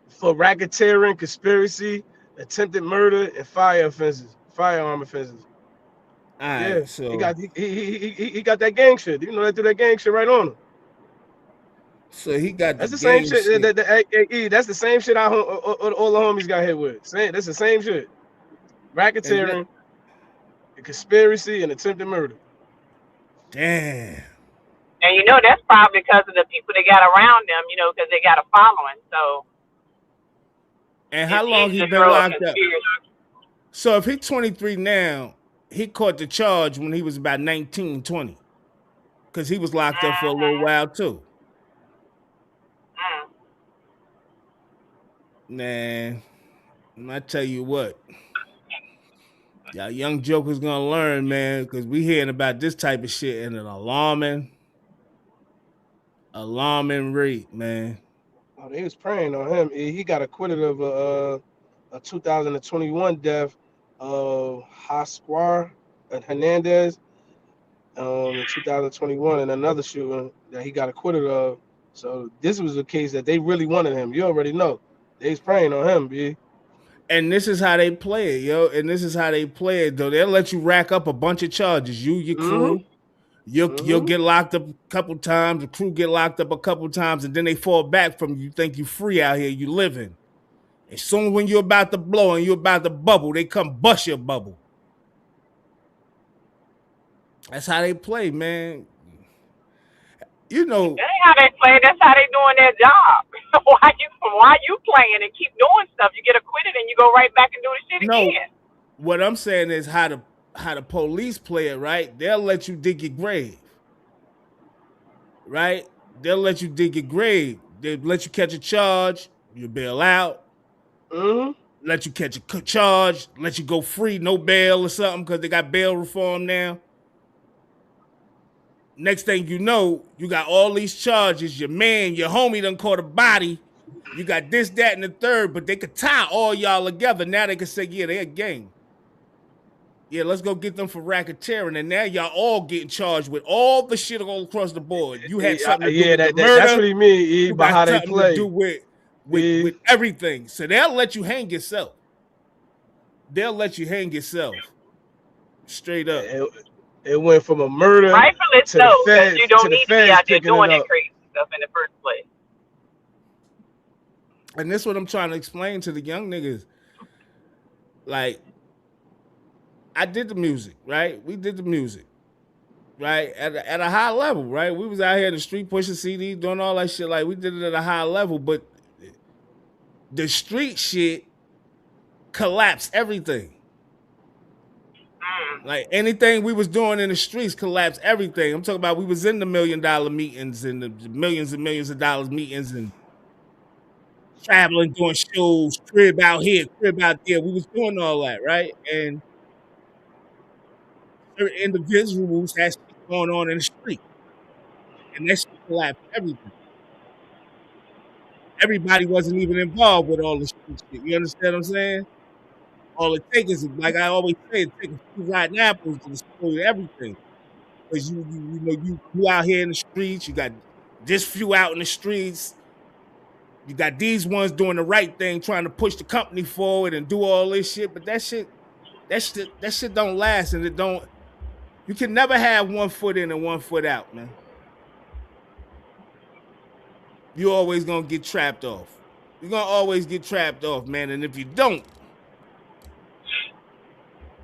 for racketeering, conspiracy, attempted murder, and firearm offenses.
All
Yeah,
right,
he
so
got he got that gang shit. You know, they threw that gang shit right on him.
he got the
That's the same
gang
shit.
shit.
That's the same shit. All the homies got hit with. That's the same shit.
And that,
Racketeering, conspiracy, and attempted murder.
damn.
And you know that's probably because of the people they got around them, you know, because they got a following. So
And how
it's
long
easy
he
to
been
throw a
locked up?
conspiracy.
So if he's 23 now, he caught the charge when he was about 19, 20. Because he was locked up for a little while too.
Mm.
Man, I tell you what, y'all young jokers gonna learn, man, because we hearing about this type of shit at an alarming rate, man.
Oh, they was preying on him. He got acquitted of a 2021 death of Hasquar and Hernandez in 2021, and another shooting that he got acquitted of. So this was a case that they really wanted him. You already know. They was preying on him, B.
And this is how they play it, yo. And this is how they play it, though. They'll let you rack up a bunch of charges. You, your crew,
Mm-hmm.
you'll
Mm-hmm.
get locked up a couple times. The crew get locked up a couple times, and then they fall back from you. You think you free out here, you living. As soon as when you're about to blow and you're about to bubble, they come bust your bubble. That's how they play, man. You know,
That ain't how they play. That's how they doing their job. Why you playing and keep doing stuff? You get acquitted and you go right back and do the shit
no,
again.
what I'm saying is how the police play it, right? They'll let you dig your grave, right? They'll let you dig your grave. They'll let you catch a charge, you bail out,
Mm-hmm.
let you catch a charge, let you go free, no bail or something, because they got bail reform now. Next thing you know, you got all these charges. Your man, your homie done caught a body. You got this, that, and the third, but they could tie all y'all together. Now they can say, yeah, they're a gang. Yeah, let's go get them for racketeering. And now y'all all getting charged with all the shit all across the board. You had something to do
Yeah,
with the
that's
murder.
what he mean,
You
by
got
how they
something to do
play.
with everything. So they'll let you hang yourself. They'll let you hang yourself. Straight up.
It went from a murder
Rightfully
to
so, because you don't
the
need to be
feds
out there
picking it
doing that
up.
crazy stuff in the first place.
And this is what I'm trying to explain to the young niggas. Like, I did the music, right? We did the music, right? At a high level, right? We was out here in the street pushing CDs, doing all that shit. Like, we did it at a high level, but the street shit collapsed everything. Like, anything we was doing in the streets collapsed everything. I'm talking about we was in the $1 million meetings and the millions and millions of dollars meetings and traveling, doing shows, crib out here, crib out there. We was doing all that, right? And certain individuals had shit going on in the street. And that shit collapsed everything. Everybody wasn't even involved with all the street shit. You understand what I'm saying? All it takes is, like I always say, it takes a few rotten apples to destroy everything. Because you out here in the streets, you got this few out in the streets, you got these ones doing the right thing, trying to push the company forward and do all this shit. But that shit don't last, and it don't. You can never have one foot in and one foot out, man. You're always gonna get trapped off. You're gonna always get trapped off, man. And if you don't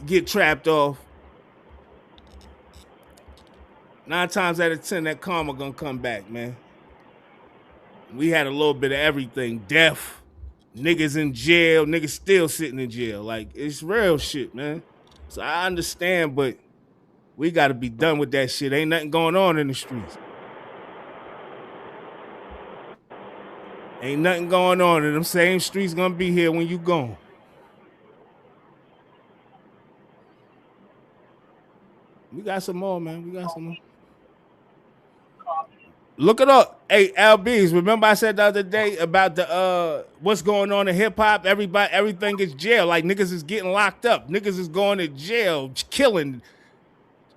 get trapped off, 9 times out of 10, that karma gonna come back, man. We had a little bit of everything. Death, niggas in jail, niggas still sitting in jail. Like, it's real shit, man. So I understand, but we gotta be done with that shit. Ain't nothing going on in the streets. Ain't nothing going on, and them same streets gonna be here when you gone. We got some more, man. We got some more. Look it up. Hey, LBs, remember I said the other day about the what's going on in hip hop? Everything is jail. Like, niggas is getting locked up. Niggas is going to jail, killing.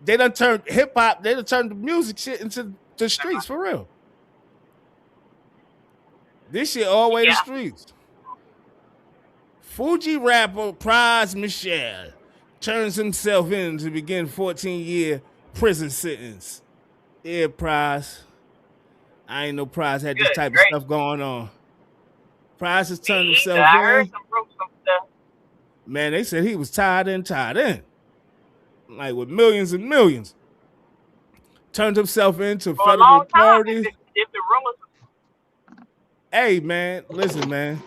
They done turned hip hop. They done turned the music shit into the streets for real. This shit all the way to streets. Fuji rapper Prize Michelle turns himself in to begin 14-year prison sentence. Yeah, Prize. I ain't no Prize had this type of stuff going on. Prize has turned himself in.
I heard some stuff.
Man, they said he was tied in. Like with millions and millions. Turned himself into
For
federal authorities.
If the rumors.
Hey, man, listen, man.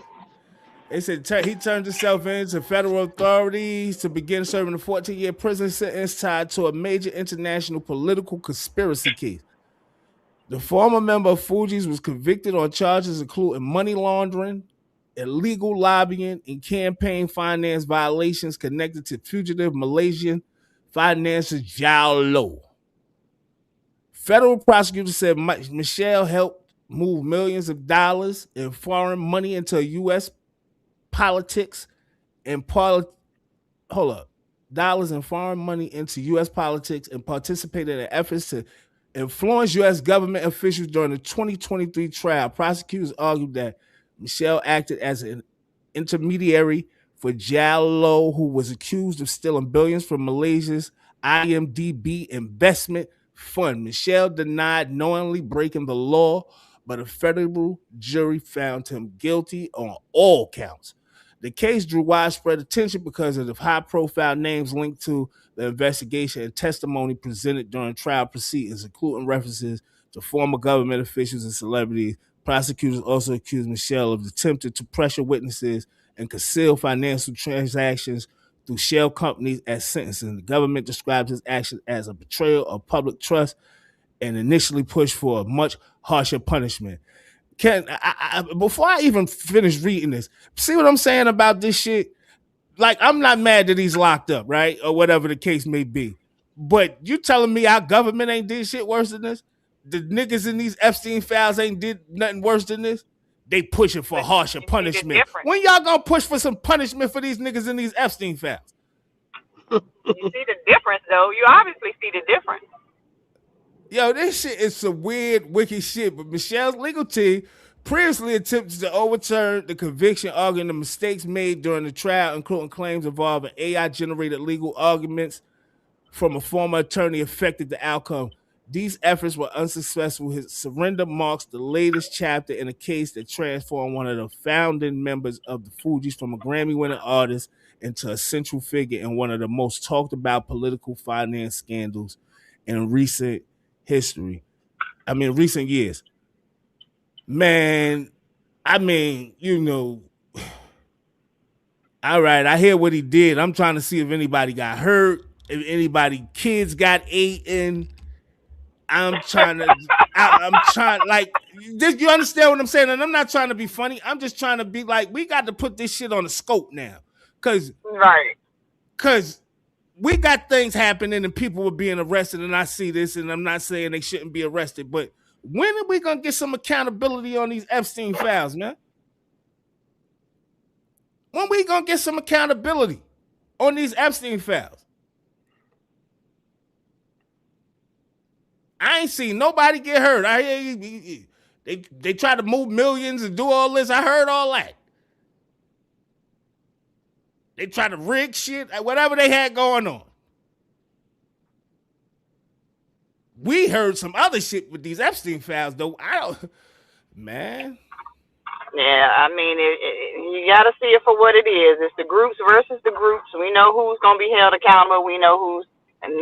They said he turned himself into federal authorities to begin serving a 14-year prison sentence tied to a major international political conspiracy case. The former member of Fugees was convicted on charges including money laundering, illegal lobbying, and campaign finance violations connected to fugitive Malaysian financier Zhao Lo. Federal prosecutors said Michelle helped move millions of dollars in foreign money into U.S. politics and dollars in foreign money into U.S. politics and participated in efforts to influence U.S. government officials during the 2023 trial. Prosecutors argued that Michelle acted as an intermediary for Zhao Lo, who was accused of stealing billions from Malaysia's IMDb investment fund. Michelle denied knowingly breaking the law, but a federal jury found him guilty on all counts. The case drew widespread attention because of the high-profile names linked to the investigation and testimony presented during trial proceedings, including references to former government officials and celebrities. Prosecutors also accused Michelle of attempting to pressure witnesses and conceal financial transactions through shell companies at sentencing. The government describes his action as a betrayal of public trust and initially pushed for a much harsher punishment. Before I even finish reading this, see what I'm saying about this shit? Like, I'm not mad that he's locked up, right? Or whatever the case may be. But you telling me our government ain't did shit worse than this? The niggas in these Epstein files ain't did nothing worse than this? They pushing for harsher punishment. When y'all gonna push for some punishment for these niggas in these Epstein files?
You see the difference, though. You obviously see the difference.
Yo, this shit is some weird, wicked shit. But Michelle's legal team previously attempted to overturn the conviction, arguing the mistakes made during the trial, including claims involving AI-generated legal arguments from a former attorney affected the outcome. These efforts were unsuccessful. His surrender marks the latest chapter in a case that transformed one of the founding members of the Fugees from a Grammy-winning artist into a central figure in one of the most talked about political finance scandals in recent years. Man, I mean, all right, I hear what he did. I'm trying to see if anybody got hurt, if kids got eaten. I'm trying, like, you understand what I'm saying? And I'm not trying to be funny. I'm just trying to be like, we got to put this shit on the scope now. Because we got things happening and people were being arrested, and I see this, and I'm not saying they shouldn't be arrested, but when are we going to get some accountability on these Epstein files, man? When we going to get some accountability on these Epstein files? I ain't seen nobody get hurt. I hear they try to move millions and do all this. I heard all that. They try to rig shit, whatever they had going on. We heard some other shit with these Epstein files, though. Man.
Yeah, I mean, you got to see it for what it is. It's the groups versus the groups. We know who's going to be held accountable. We know who's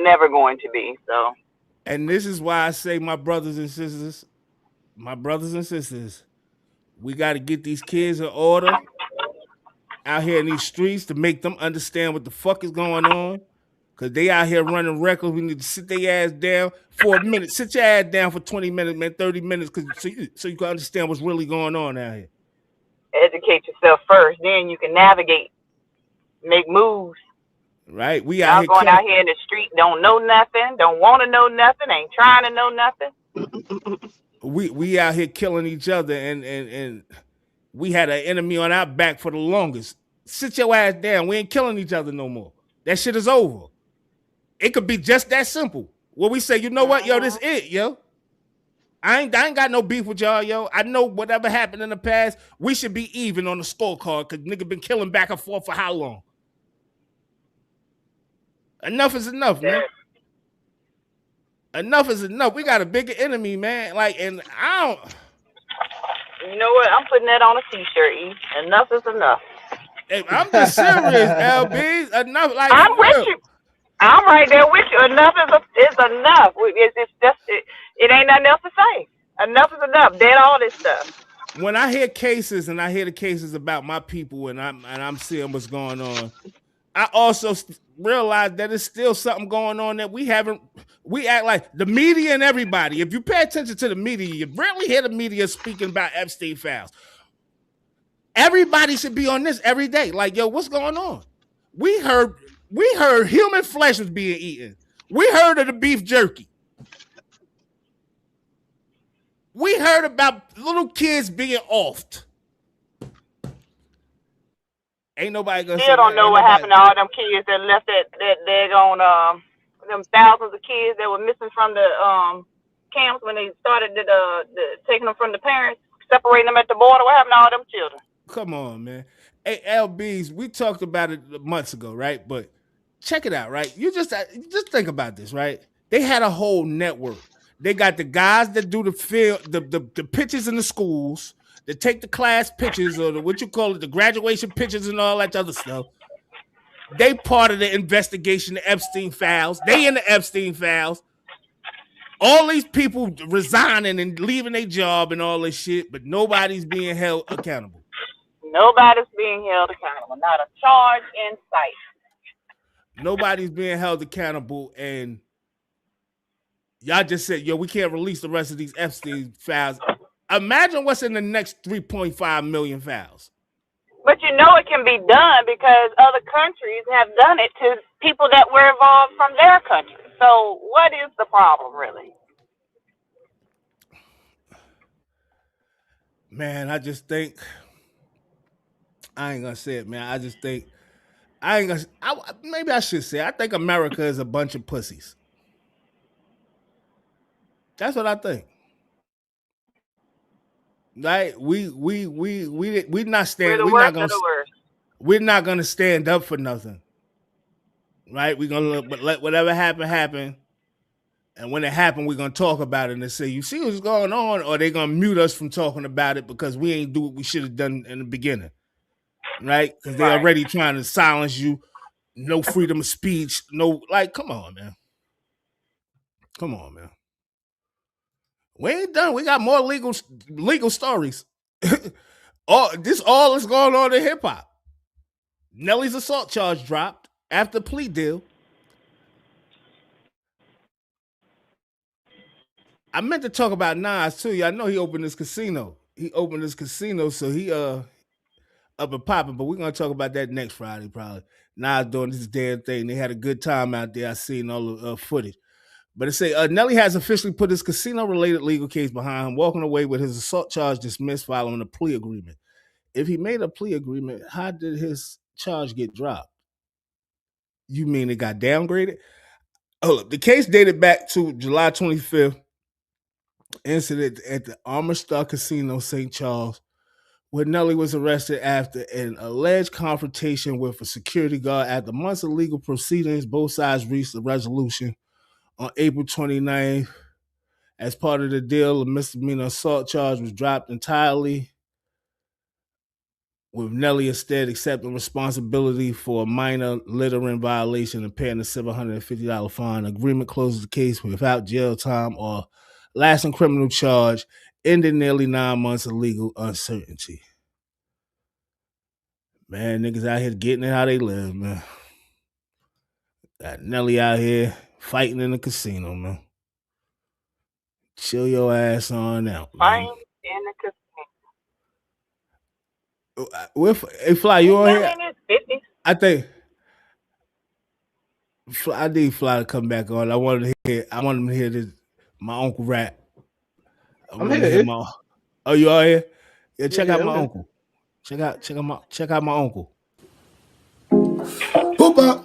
never going to be, so.
And this is why I say, my brothers and sisters, we got to get these kids in order out here in these streets to make them understand what the fuck is going on. Because they out here running records. We need to sit their ass down for a minute. Sit your ass down for 20 minutes, man, 30 minutes, so you can understand what's really going on out here.
Educate yourself first. Then you can navigate, make moves.
Right? We
out here in the street, don't know nothing, don't want to know nothing, ain't trying to know nothing.
We out here killing each other, and we had an enemy on our back for the longest. Sit your ass down. We ain't killing each other no more. That shit is over. It could be just that simple. Where we say, you know what, yo, this it, yo. I ain't got no beef with y'all, yo. I know whatever happened in the past, we should be even on the scorecard because nigga been killing back and forth for how long? Enough is enough, man. Enough is enough. We got a bigger enemy, man. Like, and I don't.
You know what? I'm putting that on a t-shirt, E. Enough is enough.
Hey, I'm just serious, LB. Enough. Like,
I'm with you. I'm right there with you. Enough is enough. It's just it ain't nothing else to say. Enough is enough. Dead all this stuff.
When I hear cases and I hear the cases about my people and I'm seeing what's going on, I also realize that there's still something going on that we act like the media and everybody. If you pay attention to the media, you rarely hear the media speaking about Epstein files. Everybody should be on this every day. Like, yo, what's going on? We heard human flesh was being eaten. We heard of the beef jerky. We heard about little kids being offed. Ain't nobody gonna
still don't know what happened to all them kids that left that daggone them thousands of kids that were missing from the camps when they started the taking them from the parents, separating them at the border. What happened to all them children?
Come on, man. Hey, LBs, we talked about it months ago, right? But check it out, right? You just think about this, right? They had a whole network. They got the guys that do the pictures in the schools, that take the class pictures or the graduation pictures and all that other stuff. They part of the investigation, the Epstein files. They in the Epstein files. All these people resigning and leaving their job and all this shit, but nobody's being held accountable.
Nobody's being held accountable. Not a charge in sight.
Nobody's being held accountable, and y'all just said, yo, we can't release the rest of these Epstein files. Imagine what's in the next 3.5 million files.
But you know it can be done because other countries have done it to people that were involved from their country. So what is the problem, really?
Man, I just think, I ain't gonna say it, man. I just think, maybe I should say, I think America is a bunch of pussies. That's what I think. Like we're not gonna stand up for nothing. Right? We're gonna let whatever happen. And when it happened, we're gonna talk about it and say, you see what's going on, or they're gonna mute us from talking about it because we ain't do what we should have done in the beginning. Right? Because they're already trying to silence you. No freedom of speech. No, like, come on, man. Come on, man. We ain't done. We got more legal stories. all is going on in hip hop. Nelly's assault charge dropped after plea deal. I meant to talk about Nas too. I know he opened his casino. So he up and popping. But we're gonna talk about that next Friday probably. Nas doing this damn thing. They had a good time out there. I seen all the footage. But it say Nelly has officially put his casino-related legal case behind him, walking away with his assault charge dismissed following a plea agreement. If he made a plea agreement, how did his charge get dropped? You mean it got downgraded? Hold up. The case dated back to July 25th, incident at the Armour Star Casino, St. Charles, where Nelly was arrested after an alleged confrontation with a security guard. After months of legal proceedings, both sides reached a resolution on April 29th. As part of the deal, a misdemeanor assault charge was dropped entirely, with Nelly instead accepting responsibility for a minor littering violation and paying a $750 fine. Agreement closes the case without jail time or lasting criminal charge, ending nearly 9 months of legal uncertainty. Man, niggas out here getting it how they live, man. Got Nelly out here fighting in the casino, man. Chill your ass on out, man.
Fighting in the casino.
Hey, Fly, you on here? I think I need Fly to come back on. I want him to hear this. My uncle rap.
I'm here.
Oh, you are here? Yeah, check out my uncle. Check out my uncle.
Hoopa.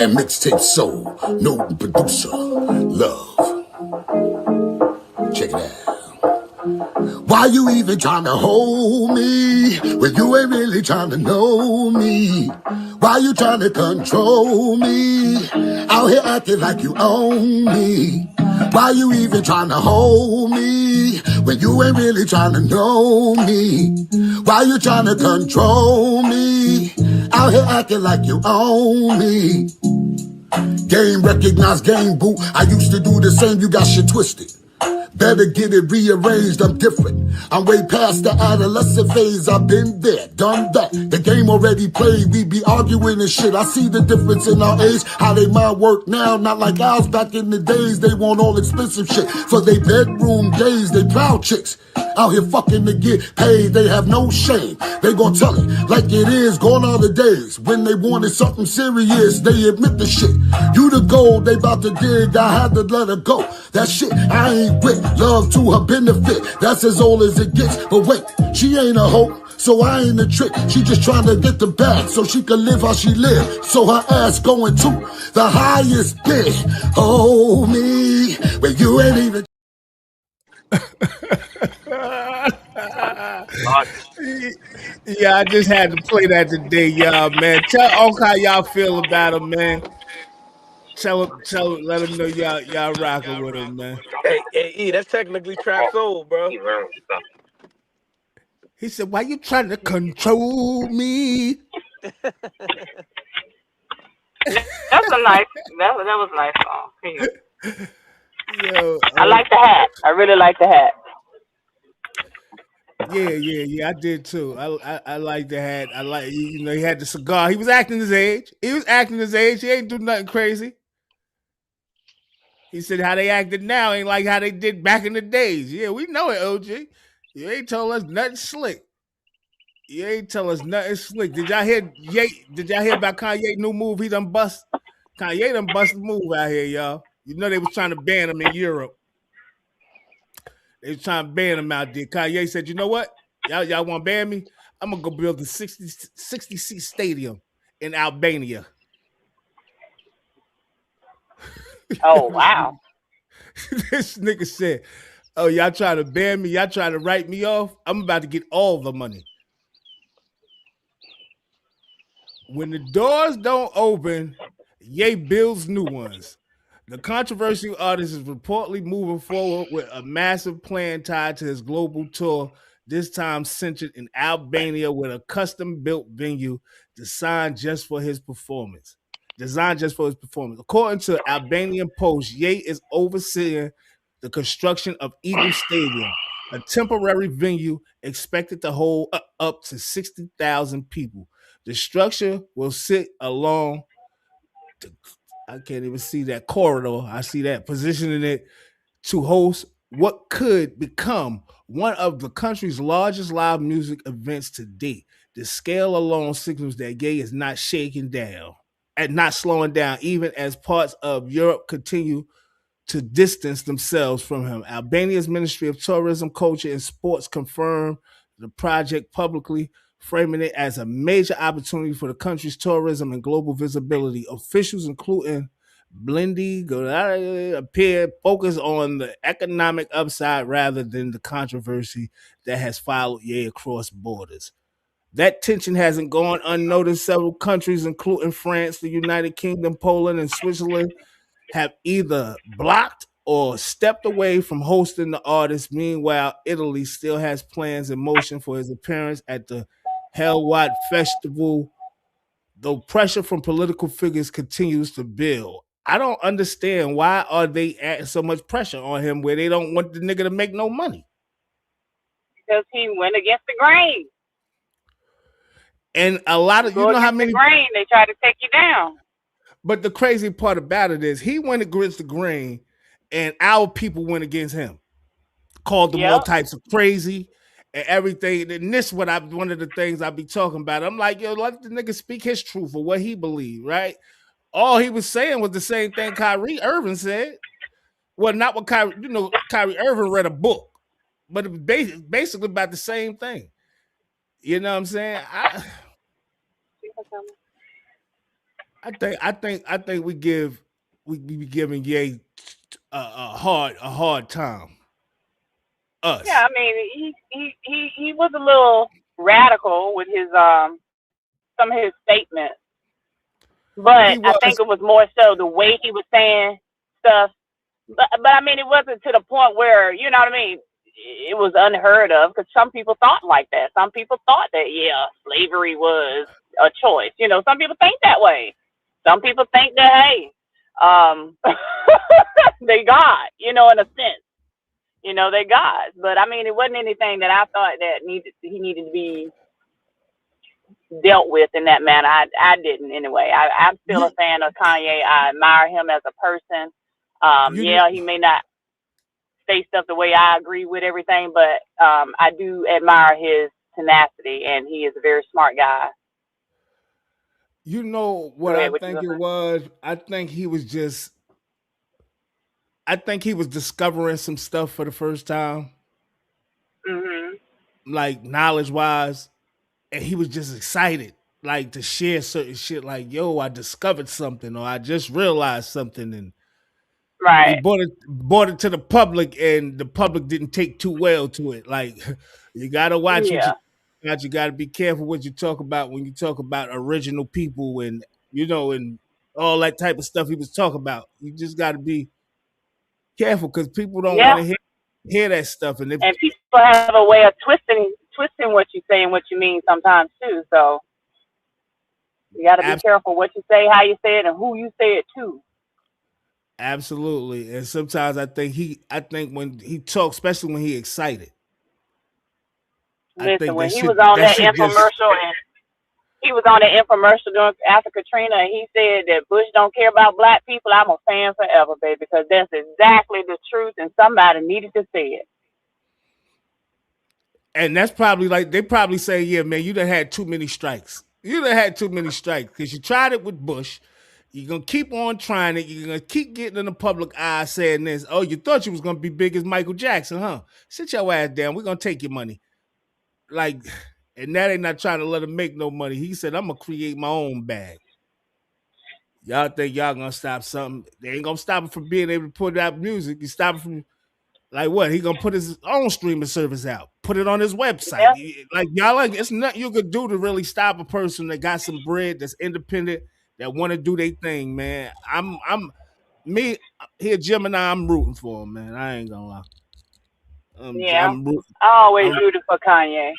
and mixtape soul. No producer. Love. Check it out. Why you even trying to hold me when you ain't really trying to know me? Why you trying to control me? Out here acting like you own me. Why you even trying to hold me when you ain't really trying to know me? Why you trying to control me? Out here acting like you own me. Game recognized, game boo. I used to do the same, you got shit twisted. Better get it rearranged, I'm different. I'm way past the adolescent phase, I've been there, done that. The game already played, we be arguing and shit. I see the difference in our age, how they mind work now. Not like ours back in the days, they want all expensive shit. For they bedroom days, they proud chicks. Out here fucking to get paid, they have no shame. They gon' tell it like it is, gone are the days. When they wanted something serious, they admit the shit. You the gold, they bout to dig, I had to let her go. That shit, I ain't with, love to her benefit. That's as old as it gets, but wait, she ain't a hoe. So I ain't a trick, she just trying to get the bag so she can live how she live. So her ass going to the highest bid. Hold me, when you ain't even.
Yeah, I just had to play that today, y'all, man. Tell Oak how y'all feel about him, man. Tell him, let him know y'all rocking with him, man.
Hey, E, that's technically trap soul, bro.
He said, "Why you trying to control me?"
That's a nice. That was a nice song.
Yo,
I like the hat. I really like the hat.
Yeah. I did too. I like the hat. I like you know he had the cigar. He was acting his age. He ain't do nothing crazy. He said how they acted now ain't like how they did back in the days. Yeah, we know it, OG. You ain't told us nothing slick. You ain't tell us nothing slick. Did y'all hear about Kanye new move? He done bust. Kanye done bust the move out here, y'all. You know they was trying to ban him in Europe. They was trying to ban him out there. Kanye said, "You know what? Y'all want to ban me? I'm gonna go build a 60 seat stadium in Albania."
Oh wow!
This nigga said, "Oh, y'all trying to ban me? Y'all trying to write me off? I'm about to get all the money." When the doors don't open, Ye builds new ones. The controversial artist is reportedly moving forward with a massive plan tied to his global tour, this time centered in Albania with a custom-built venue designed just for his performance. According to Albanian Post, Ye is overseeing the construction of Eagle Stadium, a temporary venue expected to hold up to 60,000 people. The structure will sit along I can't even see that corridor. I see that positioning it to host what could become one of the country's largest live music events to date. The scale alone signals that Gay is not shaking down and not slowing down, even as parts of Europe continue to distance themselves from him. Albania's Ministry of Tourism, Culture, and Sports confirmed the project publicly, framing it as a major opportunity for the country's tourism and global visibility. Officials, including Blindy, appear focused on the economic upside rather than the controversy that has followed Ye across borders. That tension hasn't gone unnoticed. Several countries, including France, the United Kingdom, Poland, and Switzerland, have either blocked or stepped away from hosting the artist. Meanwhile, Italy still has plans in motion for his appearance at the Hellwatt Festival, though pressure from political figures continues to build. I don't understand why are they adding so much pressure on him where they don't want the nigga to make no money.
Because he went against the grain.
And a lot of, you know how many
grain, they try to take you down.
But the crazy part about it is he went against the grain and our people went against him. Called them all types of crazy and everything. And this is one of the things I be talking about. I'm like, yo, let the nigga speak his truth or what he believed, right? All he was saying was the same thing Kyrie Irving said. Well, not what Kyrie Irving read a book, but it was basically about the same thing. You know what I'm saying? I think we be giving Ye a hard time.
Yeah,
Us.
I mean, he was a little radical with his some of his statements,
He
but I think
was.
it was more so the way he was saying stuff. But I mean, it wasn't to the point where you know what I mean. It was unheard of because some people thought like that. Some people thought that yeah, slavery was a choice. You know, some people think that way. Some people think that hey, um, they God. You know, in a sense. You know, they gods. But I mean, it wasn't anything that I thought that he needed to be dealt with in that manner. I didn't anyway. I'm still a
You
fan of Kanye. I admire him as a person.
you
Yeah, he may not say stuff the way I agree with everything, but I do admire his tenacity, and he is a very smart guy.
you know
Go
what I
ahead, what you
think
gonna
it
say?
was? I think he was discovering some stuff for the first time,
Mhm.
like knowledge wise, and he was just excited, like to share certain shit. Like, yo, I discovered something, or I just realized something, and he
Right.
brought it to the public, and the public didn't take too well to it. Like, you gotta watch what
Yeah.
you gotta be careful what you talk about when you talk about original people, and and all that type of stuff he was talking about. You just gotta be careful because people don't want
Yeah.
to hear that stuff, and if
And people have a way of twisting what you say and what you mean sometimes too. So you got to be
ab-
careful what you say, how you say it, and who you say it to.
absolutely, and sometimes I think when he talks, especially when he excited, I
Listen,
think
when he was on
that
that
shit just
infomercial and he was on the infomercial during after Katrina, and he said that Bush don't care about black people. I'm a fan forever, baby, because that's exactly the truth, and somebody needed to say it.
and that's probably like they probably say, yeah, man, you done had too many strikes. You done had too many strikes because you tried it with Bush. You're gonna keep on trying it. You're gonna keep getting in the public eye saying this. Oh, you thought you was gonna be big as Michael Jackson, huh? Sit your ass down. We're gonna take your money. Like, and that ain't not trying to let him make no money. He said, I'm gonna create my own bag. Y'all think y'all gonna stop something? They ain't gonna stop him from being able to put out music. You stop him from like what? He gonna put his own streaming service out, put it on his website.
Yeah,
Like y'all, like it's nothing you could do to really stop a person that got some bread, that's independent, that want to do their thing, man. I'm me here, Gemini. I'm rooting for him, man. I ain't gonna lie.
yeah.
I'm rooting.
I always
I'm
rooted for Kanye.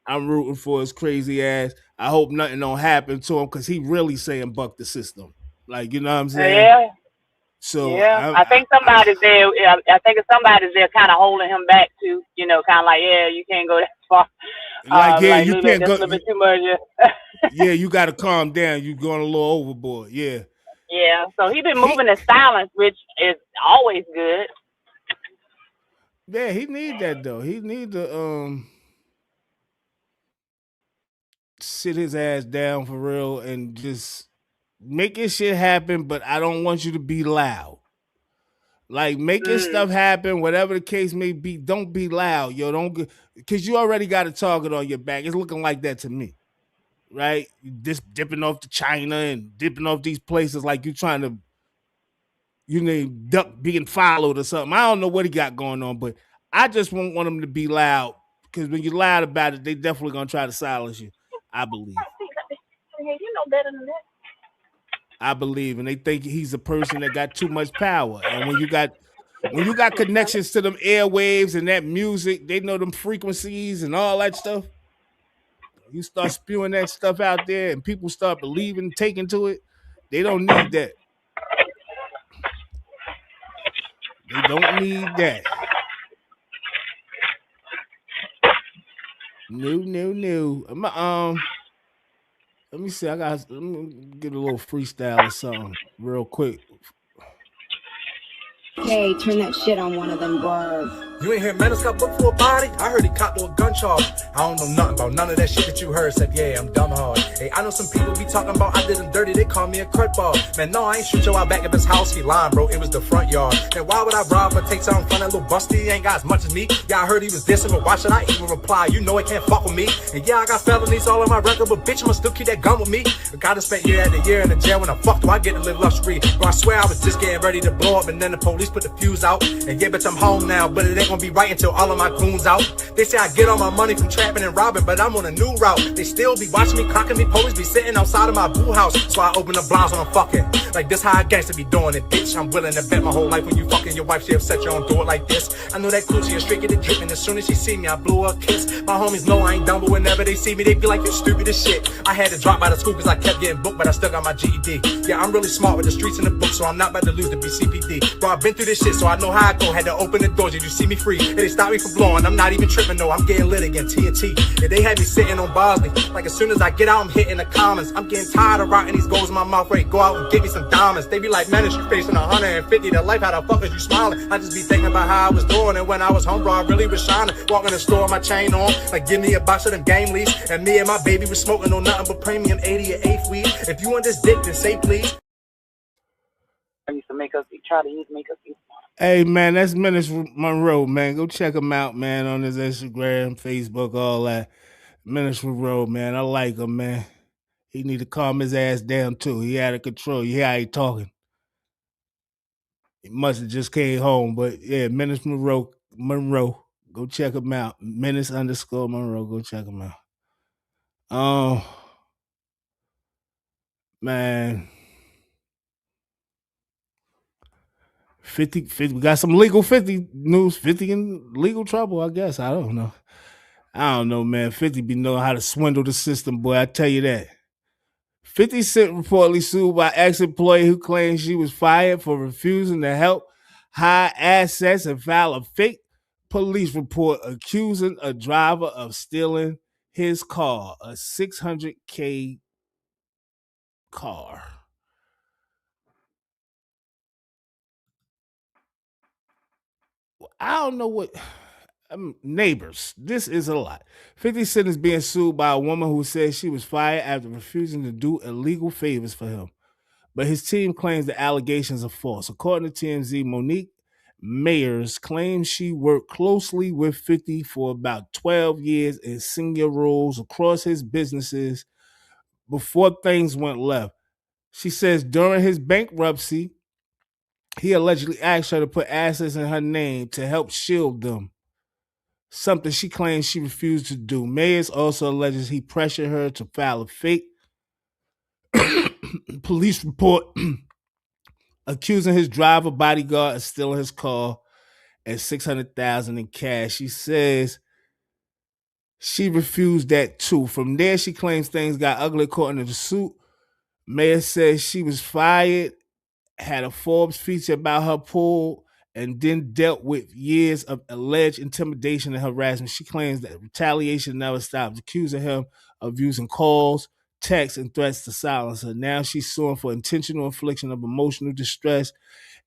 I'm rooting for his crazy ass. I hope nothing don't happen to him because he really saying buck the system. Like you know what I'm saying.
Yeah,
So
yeah. I think somebody's there. Yeah, I think somebody's there, kind of holding him back too. You know, kind of like, yeah, you can't go that far.
like yeah,
Like a
you
little bit,
can't
that's
go.
a little bit too much. Yeah.
Yeah, you got to calm down. You going a little overboard. Yeah.
Yeah. So he been
He
moving in silence, which is always good.
Yeah, he need that though. He need to sit his ass down for real and just make his shit happen, but I don't want you to be loud. Like making
Mm.
stuff happen, whatever the case may be, don't be loud, yo. Don't because you already got a target on your back. It's looking like that to me, right? Just dipping off to China and dipping off these places like you trying to, duck being followed or something. I don't know what he got going on, but I just won't want him to be loud because when you're loud about it, they definitely gonna try to silence you. I believe.
You know better than that.
I believe, and they think he's a person that got too much power. And when you got connections to them airwaves and that music, they know them frequencies and all that stuff. You start spewing that stuff out there, and people start believing, taking to it. They don't need that. They don't need that. No, no, no. Let me see. Let me get a little freestyle or something real quick.
Hey, turn that shit on one of them bars.
You ain't hear Menace got booked for a body? I heard he copped to a gun charge. I don't know nothing about none of that shit that you heard. Said, yeah, I'm dumb hard. Hey, I know some people be talking about I did him dirty. They call me a crud ball. Man, no, I ain't shoot your out back of his house. He lying, bro. It was the front yard. And why would I rob or take something from that little busty? He ain't got as much as me. Yeah, I heard he was dissing, but why should I even reply? You know it can't fuck with me. And yeah, I got felonies all on my record, but bitch, I'ma still keep that gun with me. I gotta spend year after year in the jail. When I fuck, do I get to live luxury? Bro, I swear I was just getting ready to blow up, and then the police put the fuse out. And yeah, bitch, I'm home now, but it ain't gonna be right until all of my goons out. They say I get all my money from trapping and robbing, but I'm on a new route. They still be watching me, clocking me, police be sitting outside of my boo house. So I open the blinds when I'm fucking. Like this how a gangster be doing it, bitch. I'm willing to bet my whole life when you fucking your wife, she upset you don't do it like this. I know that coochie is straight, get it dripping. As soon as she see me, I blew her a kiss. My homies know I ain't dumb, but whenever they see me, they be like, you stupid as shit. I had to drop by the school cause I kept getting booked, but I still got my GED. Yeah, I'm really smart with the streets and the book, so I'm not about to lose the BCPD. Bro, I've been through this shit, so I know how I go. Had to open the doors, did you see me free? And they stopped me from blowing, I'm not even tripping, no, I'm getting lit again, TNT. And they had me sitting on Bosley. Like as soon as I get out, I'm hitting the comments. I'm getting tired of rotting these goals in my mouth, ready, go out and get me some diamonds. They be like, man, is you facing 150 to life, how the fuck is you smiling? I just be thinking about how I was doing, and when I was home, bro, I really was shining. Walking in the store, my chain on, like give me a box of them game leaves. And me and my baby was smoking on nothing but premium 80 or 8th weed. If you want this dick, then say please.
I used to make us try to make us eat.
Hey man, that's Menace Monroe, man. Go check him out, man, on his Instagram, Facebook, all that. Menace Monroe, man. I like him, man. He need to calm his ass down too. He out of control. You hear how he talking? He must have just came home, but yeah, Menace Monroe. Go check him out. Menace_Monroe. Go check him out. Man. 50, we got some legal 50 news. 50 in legal trouble, I guess. I don't know, man. 50 be knowing how to swindle the system, boy. I tell you that. 50 Cent reportedly sued by ex-employee who claims she was fired for refusing to help hide assets and file a fake police report accusing a driver of stealing his car, a $600K car. I don't know what... neighbors, this is a lot. 50 Cent is being sued by a woman who says she was fired after refusing to do illegal favors for him. But his team claims the allegations are false. According to TMZ, Monique Mayers claims she worked closely with 50 for about 12 years in senior roles across his businesses before things went left. She says during his bankruptcy, he allegedly asked her to put assets in her name to help shield them. Something she claims she refused to do. Mayers also alleges he pressured her to file a fake police report accusing his driver bodyguard of stealing his car and $600,000 in cash. She says she refused that too. From there, she claims things got ugly according to the suit. Mayers says she was fired, had a Forbes feature about her pulled, and then dealt with years of alleged intimidation and harassment. She claims that retaliation never stopped, accusing him of using calls, texts, and threats to silence her. Now she's suing for intentional infliction of emotional distress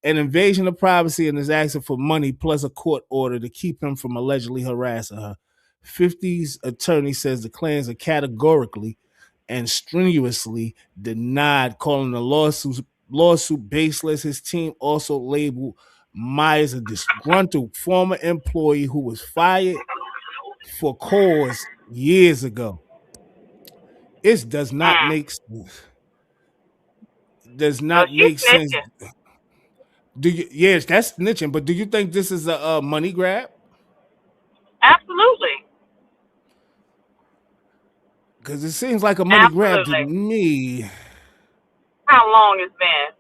and invasion of privacy, and is asking for money plus a court order to keep him from allegedly harassing her. 50's attorney says the claims are categorically and strenuously denied, calling the lawsuit baseless. His team also labeled Myers a disgruntled former employee who was fired for cause years ago. It does not make sense. Does not make sense. Do you? Yes, that's snitching. But do you think this is a money grab?
Absolutely.
Because it seems like a money grab to me.
How long it's been?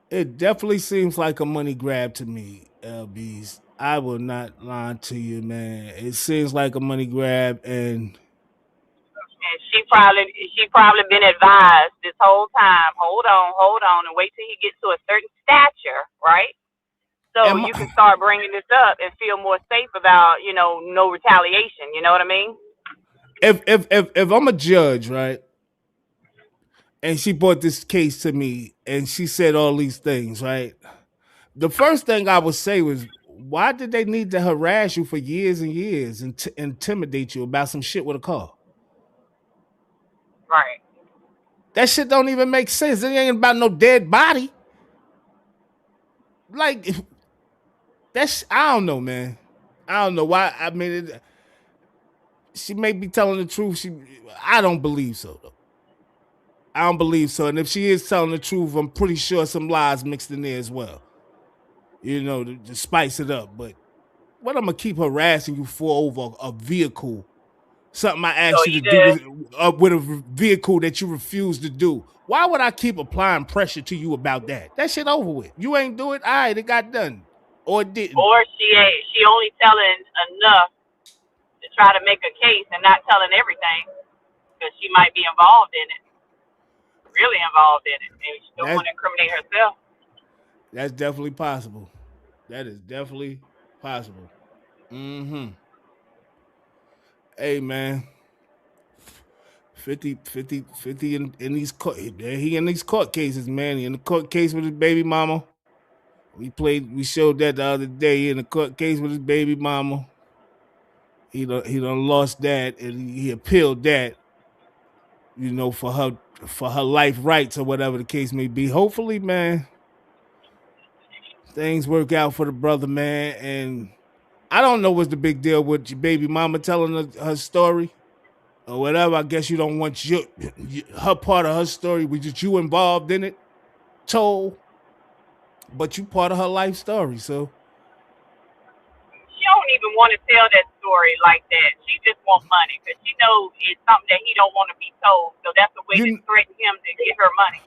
It definitely seems like a money grab to me, LBs. I will not lie to you, man. It seems like a money grab, and
she probably been advised this whole time. Hold on, and wait till he gets to a certain stature, right? So you can start bringing this up and feel more safe about, no retaliation. You know what I mean?
If I'm a judge, right, and she brought this case to me, and she said all these things, right, the first thing I would say was, why did they need to harass you for years and years and intimidate you about some shit with a car?
Right.
That shit don't even make sense. It ain't about no dead body. Like, that's, I don't know, man. I don't know why. I mean, she may be telling the truth. I don't believe so, though. I don't believe so. And if she is telling the truth, I'm pretty sure some lies mixed in there as well. You know, to spice it up. But what I'm gonna keep harassing you for over a vehicle? Something I asked you to do with a vehicle that you refuse to do. Why would I keep applying pressure to you about that? That shit over with. You ain't do it. All right, it got done. Or it didn't.
Or she only telling enough to try to make a case and not telling everything because she might be involved in it. Really involved in it. Maybe she don't want to incriminate herself.
That's definitely possible. That is definitely possible. Hey, man. 50 in these court. He in these court cases, man. He in the court case with his baby mama. We showed that the other day. He in the court case with his baby mama. He done lost that, and he appealed that, you know, for her life rights or whatever the case may be. Hopefully, man, things work out for the brother, man. And I don't know what's the big deal with your baby mama telling her story or whatever. I guess you don't want her part of her story, which is you involved in it, told, but you part of her life story. So
she don't even want to tell that story like that. She just wants money because she knows it's something that he don't want to be told. So that's a way to threaten him to get her money.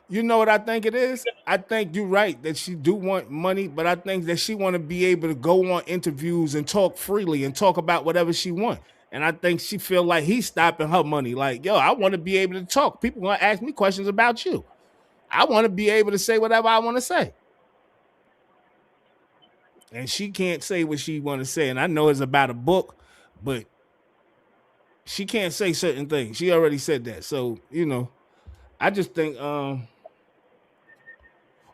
You know what I think it is? I think you're right that she do want money, but I think that she want to be able to go on interviews and talk freely and talk about whatever she want. And I think she feel like he's stopping her money. Like, yo, I want to be able to talk. People want to ask me questions about you. I want to be able to say whatever I want to say. And she can't say what she want to say. And I know it's about a book, but she can't say certain things. She already said that. So, you know, I just think,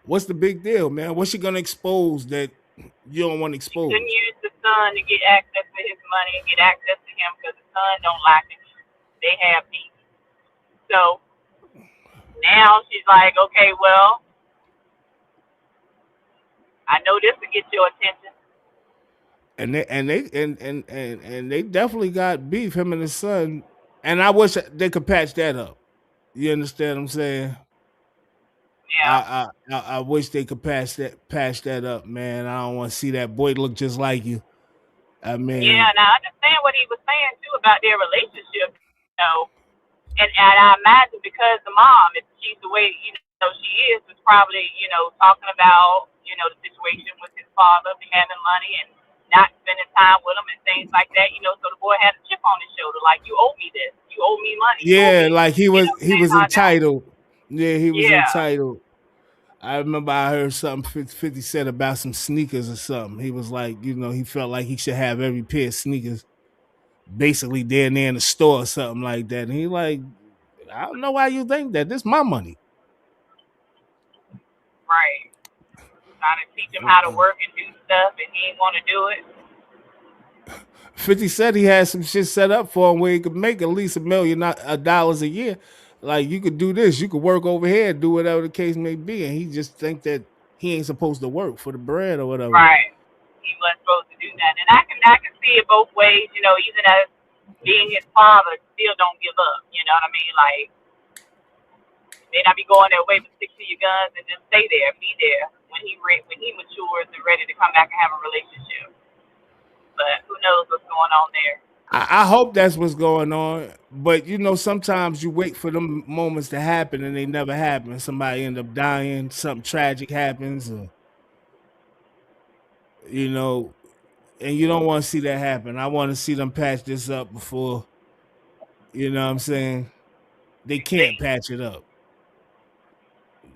what's the big deal, man? What's she going to expose that you don't want to expose?
She couldn't use the son to get access to his money and get access to him because the son don't like it. They have peace. So now she's like, okay, well, I know this will get your attention.
And they definitely got beef, him and his son. And I wish they could patch that up. You understand what I'm saying?
Yeah.
I wish they could patch that up, man. I don't want to see that boy look just like you. I mean,
yeah, and I understand what he was saying too about their relationship, you know. And I imagine because the mom, if she's the way she is, was probably talking about the situation with his father having money and not spending time with him and things like that. So the boy had a chip on his shoulder, like you owe me this, you owe me money.
Yeah, like he was entitled. Yeah, he was entitled. I remember I heard something 50 said about some sneakers or something. He was like, he felt like he should have every pair of sneakers basically there and there in the store or something like that. And he like, I don't know why you think that. This is my money.
Right. Trying to teach him how to work and do stuff, and he didn't want to do it.
50 said he had some shit set up for him where he could make at least $1 million a year. Like, you could do this, you could work over here, do whatever the case may be, and he just think that he ain't supposed to work for the bread or whatever.
Right. He wasn't supposed to do that. And I can see it both ways, even as being his father, still don't give up. You know what I mean? Like, may not be going their way, but stick to your guns and just stay there, be there when he matures and ready to come back and have a relationship. But who knows what's going on there?
I hope that's what's going on. But, sometimes you wait for them moments to happen and they never happen. Somebody end up dying, something tragic happens, or, and you don't want to see that happen. I want to see them patch this up before, you know what I'm saying? They can't patch it up.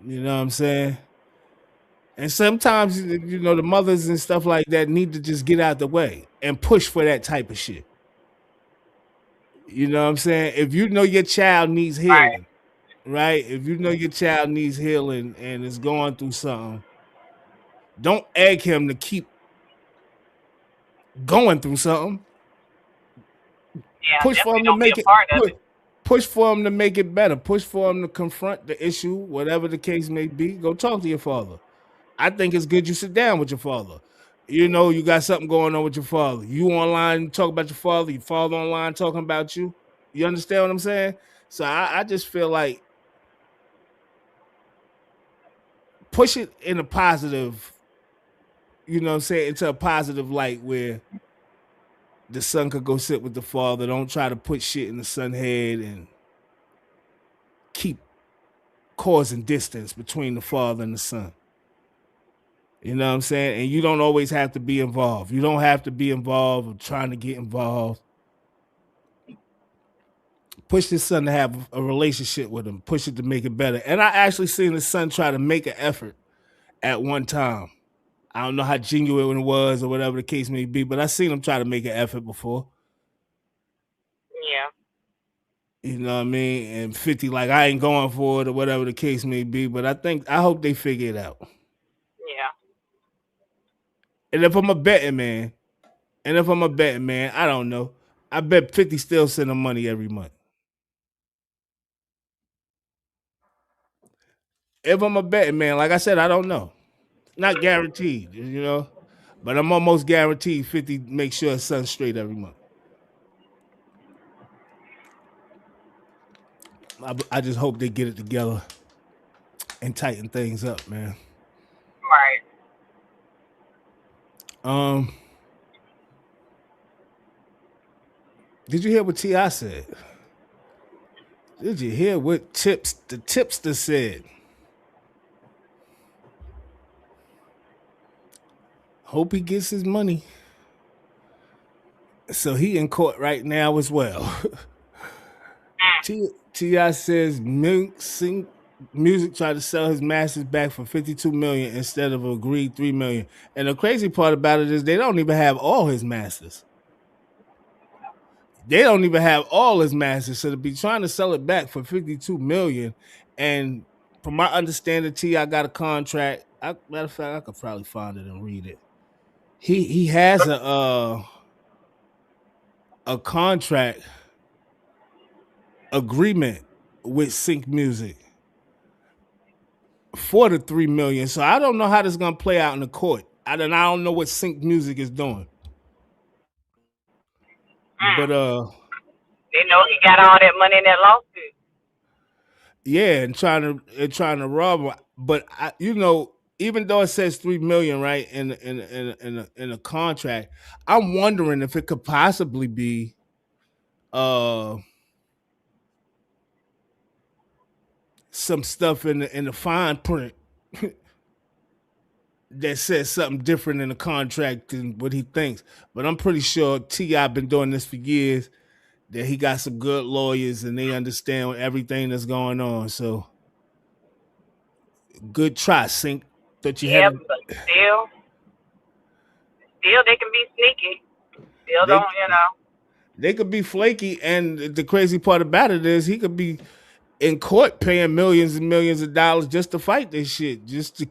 You know what I'm saying? And sometimes, the mothers and stuff like that need to just get out the way and push for that type of shit. You know what I'm saying? If you know your child needs healing, right? If you know your child needs healing and is going through something, Don't egg him to keep going through something.
Yeah,
Push for
definitely
him to
don't be
make
a
it.
part of it.
Push for him to make it better. Push for him to confront the issue, whatever the case may be. Go talk to your father. I think it's good you sit down with your father. You know, you got something going on with your father. You online talk about your father online talking about you. You understand what I'm saying? So I just feel like push it in a positive, you know what I'm saying, into a positive light where the son could go sit with the father. Don't try to put shit in the son's head and keep causing distance between the father and the son. You know what I'm saying? And you don't always have to be involved. You don't have to be involved or trying to get involved. Push his son to have a relationship with him. Push it to make it better. And I actually seen his son try to make an effort at one time. I don't know how genuine it was or whatever the case may be, but I seen him try to make an effort before.
Yeah.
You know what I mean? And 50, like, I ain't going for it or whatever the case may be. But I hope they figure it out.
Yeah.
And if I'm a betting man, I don't know. I bet 50 still send him money every month. If I'm a betting man, like I said, I don't know. Not guaranteed, you know. But I'm almost guaranteed 50 make sure his son's straight every month. I just hope they get it together and tighten things up, man.
Right.
Did you hear what T.I. said? Did you hear what the tipster said? Hope he gets his money. So he in court right now as well. T.I. says Music tried to sell his masters back for $52 million instead of agreed $3 million. And the crazy part about it is they don't even have all his masters. They don't even have all his masters. So to be trying to sell it back for $52 million, and from my understanding, T.I. got a contract. Matter of fact, I could probably find it and read it. He has a contract agreement with Sync Music for the $3 million. So I don't know how this is gonna play out in the court. I don't know what Sync Music is doing. But
they know he got all that money in that lawsuit.
Yeah, and trying to rob him. But even though it says $3 million, right, in a contract, I'm wondering if it could possibly be some stuff in the fine print that says something different in the contract than what he thinks. But I'm pretty sure T.I. been doing this for years, that he got some good lawyers and they understand everything that's going on. So good try, Sync. But still
they can be sneaky. Don't.
They could be flaky, and the crazy part about it is he could be in court paying millions and millions of dollars just to fight this shit, just to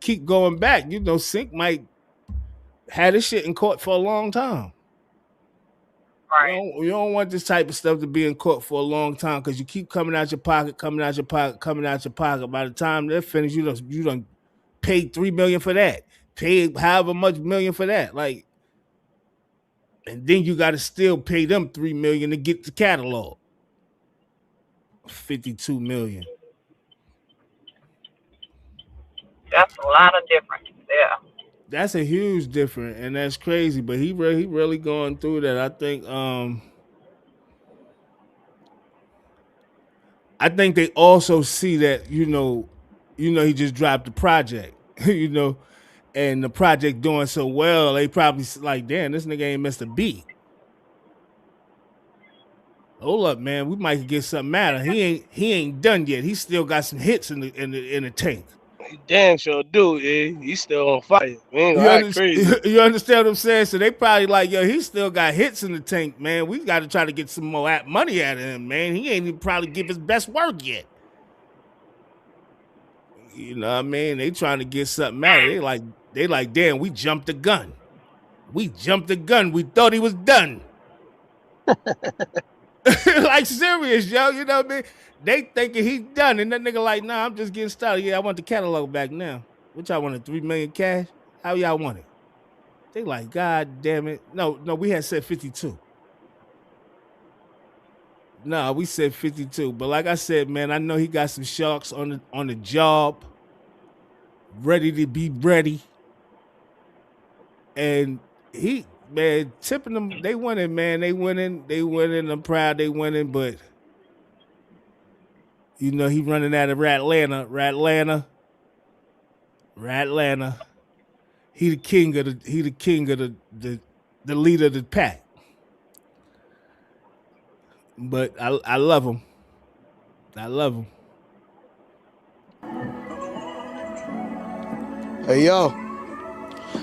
keep going back. Sync might have this shit in court for a long time.
Right.
You don't want this type of stuff to be in court for a long time, because you keep coming out your pocket. By the time they're finished, you done paid $3 million for that, paid however much million for that, like, and then you got to still pay them $3 million to get the catalog. $52 million.
That's a lot of difference. Yeah.
That's a huge difference, and that's crazy. But he really going through that. I think they also see that he just dropped the project, and the project doing so well. They probably like, damn, this nigga ain't missed a beat. Hold up, man, we might get something out of him. He ain't done yet. He still got some hits in the tank.
He damn sure do, yeah. He's still on fire, man. Crazy.
You understand what I'm saying? So they probably like, yo, he still got hits in the tank, man. We got to try to get some more money out of him, man. He ain't even probably give his best work yet. You know what I mean? They trying to get something out of it. They like, damn, we jumped the gun. We jumped the gun. We thought he was done. Like serious, yo. You know what I mean? They thinking he's done. And that nigga like, nah, I'm just getting started. Yeah, I want the catalog back now. What y'all wanted? 3 million cash? How y'all want it? They like, God damn it. No, we had said 52. No, we said 52. But like I said, man, I know he got some sharks on the job, ready to be ready. And he, man, tipping them, they winning, man. They winning. I'm proud they winning, but you know, he running out of Ratlanta. He the king of the leader of the pack. But I love him.
Hey, yo.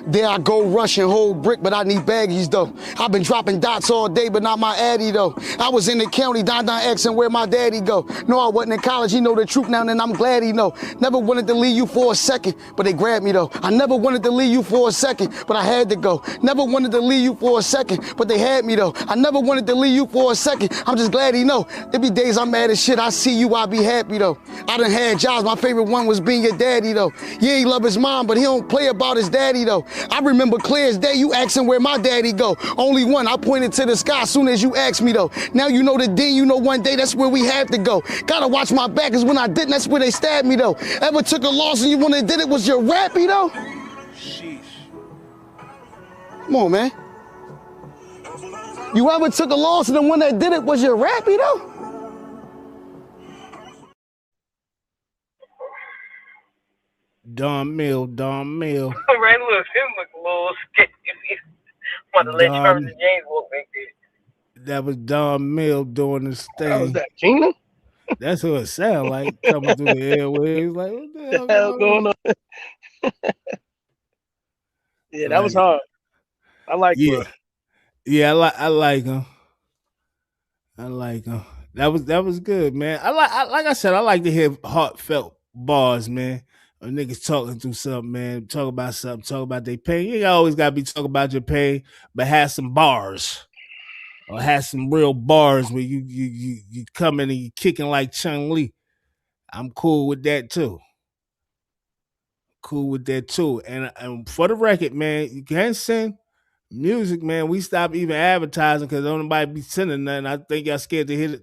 There I go rushing whole brick, but I need baggies though. I've been dropping dots all day, but not my addy though. I was in the county, down asking where my daddy go. No, I wasn't in college, he know the truth now, and I'm glad he know. Never wanted to leave you for a second, but they grabbed me though. I never wanted to leave you for a second, but I had to go. Never wanted to leave you for a second, but they had me though. I never wanted to leave you for a second, I'm just glad he know. There be days I'm mad as shit, I see you, I be happy though. I done had jobs, my favorite one was being your daddy though. Yeah, he love his mom, but he don't play about his daddy though. I remember clear as day you asking where my daddy go. Only one, I pointed to the sky as soon as you asked me though. Now you know the dean, you know one day that's where we have to go. Gotta watch my back, cause when I didn't, that's where they stabbed me though. Ever took a loss and you when they did it was your rappy though?
Sheesh.
Come on, man. You ever took a loss and the one that did it was your rappy though?
Don Mill.
Right, look, him look a little sketchy. Want to let Travis James walk back there.
That was Don Mill doing this thing.
How was that, Gina?
That's what it sounded like coming through the airwaves. Like, what the hell
going on? Yeah, that was hard. I like
yeah.
bro.
Yeah, I like him. That was good, man. Like I said, I like to hear heartfelt bars, man. Or niggas talking through something, man. Talk about something, talk about their pain. You ain't always gotta be talking about your pain, but have some bars. Or have some real bars where you come in and you kicking like Chung Lee. I'm cool with that too. And for the record, man, you can't send music, man. We stopped even advertising because nobody be sending nothing. I think y'all scared to hear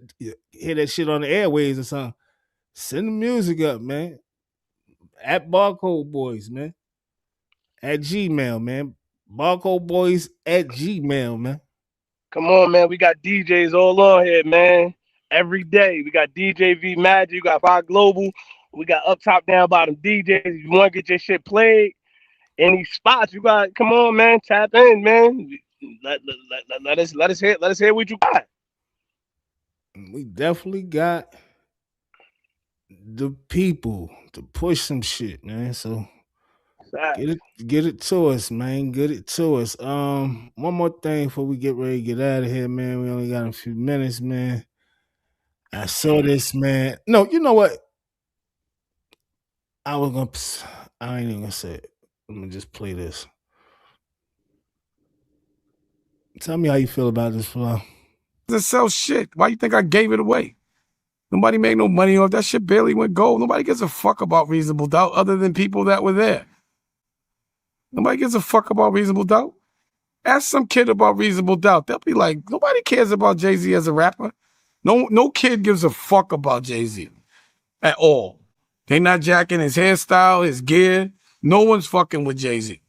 that shit on the airwaves or something. Send the music up, man. At Barcode Boys, man. At Gmail, man. Barcode Boys at Gmail, man.
Come on, man. We got DJs all on here, man. Every day. We got DJ V Magic. We got Five Global. We got Up Top Down Bottom DJs. If you want to get your shit played, any spots, you got, come on, man. Tap in, man. Let us hear what you got.
We definitely got the people to push some shit, man. So get it to us, man. Get it to us. One more thing before we get ready to get out of here, man. We only got a few minutes, man. I saw this, man. No, you know what? I ain't even gonna say it. Let me just play this. Tell me how you feel about this, Flo.
To sell shit. Why you think I gave it away? Nobody made no money off that shit. Barely went gold. Nobody gives a fuck about Reasonable Doubt other than people that were there. Nobody gives a fuck about Reasonable Doubt. Ask some kid about Reasonable Doubt. They'll be like, nobody cares about Jay-Z as a rapper. No kid gives a fuck about Jay-Z at all. They not jacking his hairstyle, his gear. No one's fucking with Jay-Z.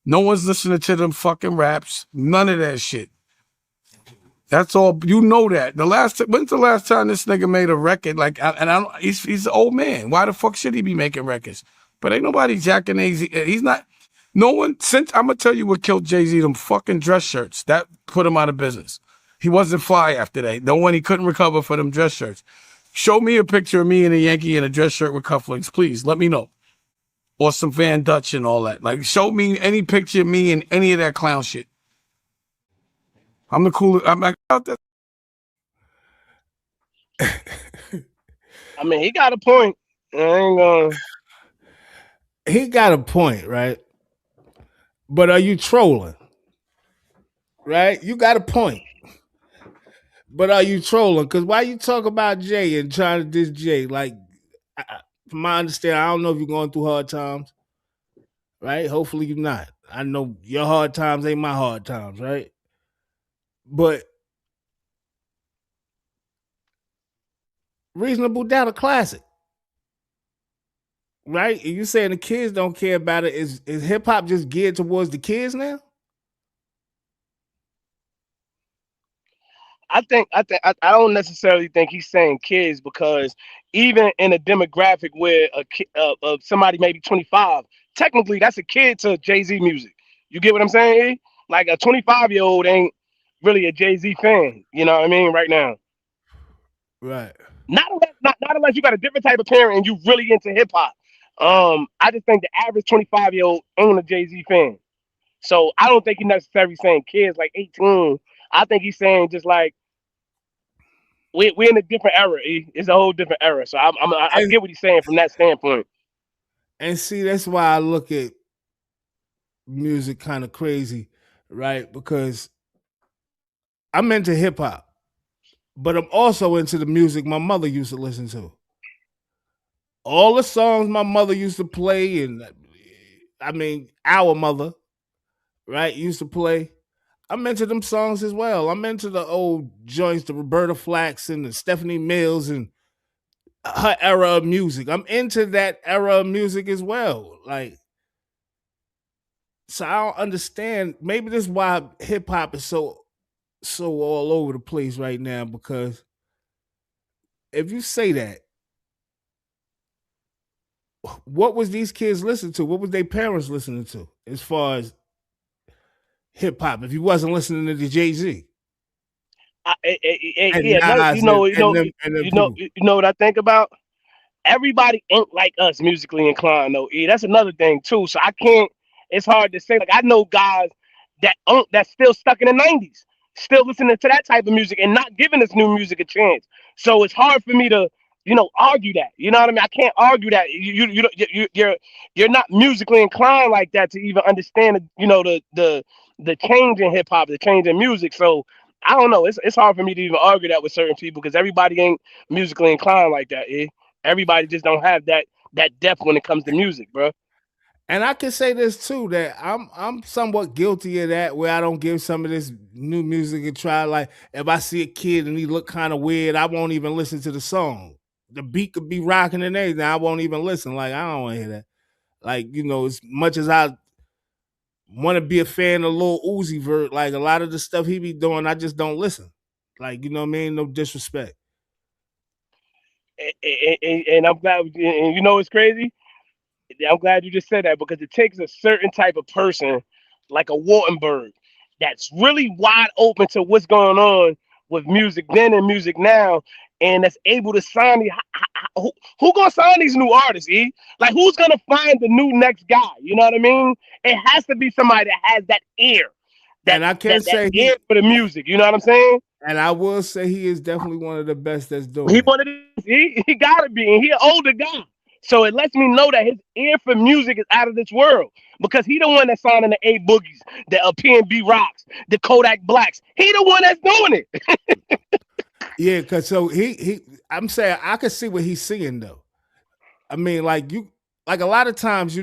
No one's listening to them fucking raps. None of that shit. That's all. You know that. When's the last time this nigga made a record? He's an old man. Why the fuck should he be making records? But ain't nobody jacking AZ. He's not. No one. Since I'm gonna tell you what killed Jay-Z, them fucking dress shirts. That put him out of business. He wasn't fly after that. No one. He couldn't recover for them dress shirts. Show me a picture of me and a Yankee in a dress shirt with cufflinks, please. Let me know. Or some Van Dutch and all that. Like, show me any picture of me in any of that clown shit. I'm the coolest. I'm like out there.
I mean, he got a point. I ain't gonna.
he got a point, right? But are you trolling? Right? You got a point. But are you trolling? Because why you talk about Jay and trying to diss Jay? Like, from my understanding, I don't know if you're going through hard times, right? Hopefully you're not. I know your hard times ain't my hard times, right? But Reasonable Doubt a classic, right? And you saying the kids don't care about it. Is hip hop just geared towards the kids now?
I don't necessarily think he's saying kids because even in a demographic where somebody maybe 25, technically that's a kid to Jay-Z music. You get what I'm saying? E? Like a 25-year-old ain't really a Jay-Z fan. You know what I mean? Right now,
Right.
not unless you got a different type of parent and you really into hip hop. I just think the average 25-year-old ain't a Jay-Z fan. So I don't think he's necessarily saying kids like 18. I think he's saying just like we're in a different era. It's a whole different era. So I get what he's saying from that standpoint.
And see, that's why I look at music kind of crazy, right? Because I'm into hip hop, but I'm also into the music my mother used to listen to. All the songs my mother used to play, and I mean, our mother, right, used to play. I'm into them songs as well. I'm into the old joints, the Roberta Flack and the Stephanie Mills and her era of music. I'm into that era of music as well. Like, so I don't understand. Maybe this is why hip hop is so all over the place right now. Because if you say that, what was these kids listening to? What was their parents listening to as far as hip hop? If you wasn't listening to the Jay-Z.
Yeah, you know what I think about? Everybody ain't like us musically inclined though. That's another thing too. So I can't. It's hard to say. Like I know guys that's still stuck in the '90s, still listening to that type of music and not giving this new music a chance. So it's hard for me to argue that. You know what I mean? I can't argue that. You're not musically inclined like that to even understand the change in hip hop, the change in music. So I don't know. It's hard for me to even argue that with certain people because everybody ain't musically inclined like that. Everybody just don't have that depth when it comes to music, bro.
And I can say this too, that I'm somewhat guilty of that, where I don't give some of this new music a try. Like if I see a kid and he look kind of weird, I won't even listen to the song. The beat could be rocking and everything, I won't even listen. Like I don't want to hear that. Like as much as I want to be a fan of Lil Uzi Vert, like a lot of the stuff he be doing, I just don't listen. Like you know what I mean? No disrespect.
And I'm glad. And it's crazy. I'm glad you just said that because it takes a certain type of person, like a Wartenberg, that's really wide open to what's going on with music then and music now, and that's able to sign the. Who gonna sign these new artists? Like who's gonna find the new next guy? You know what I mean? It has to be somebody that has that ear,
and I can't say
ear for the music. You know what I'm saying?
And I will say he is definitely one of the best that's doing.
He gotta be, and he an older guy. So it lets me know that his ear for music is out of this world because he the one that's signing the A Boogies, the P&B Rocks, the Kodak Blacks. He the one that's doing it.
Yeah, because so I'm saying I can see what he's seeing though. I mean, like a lot of times,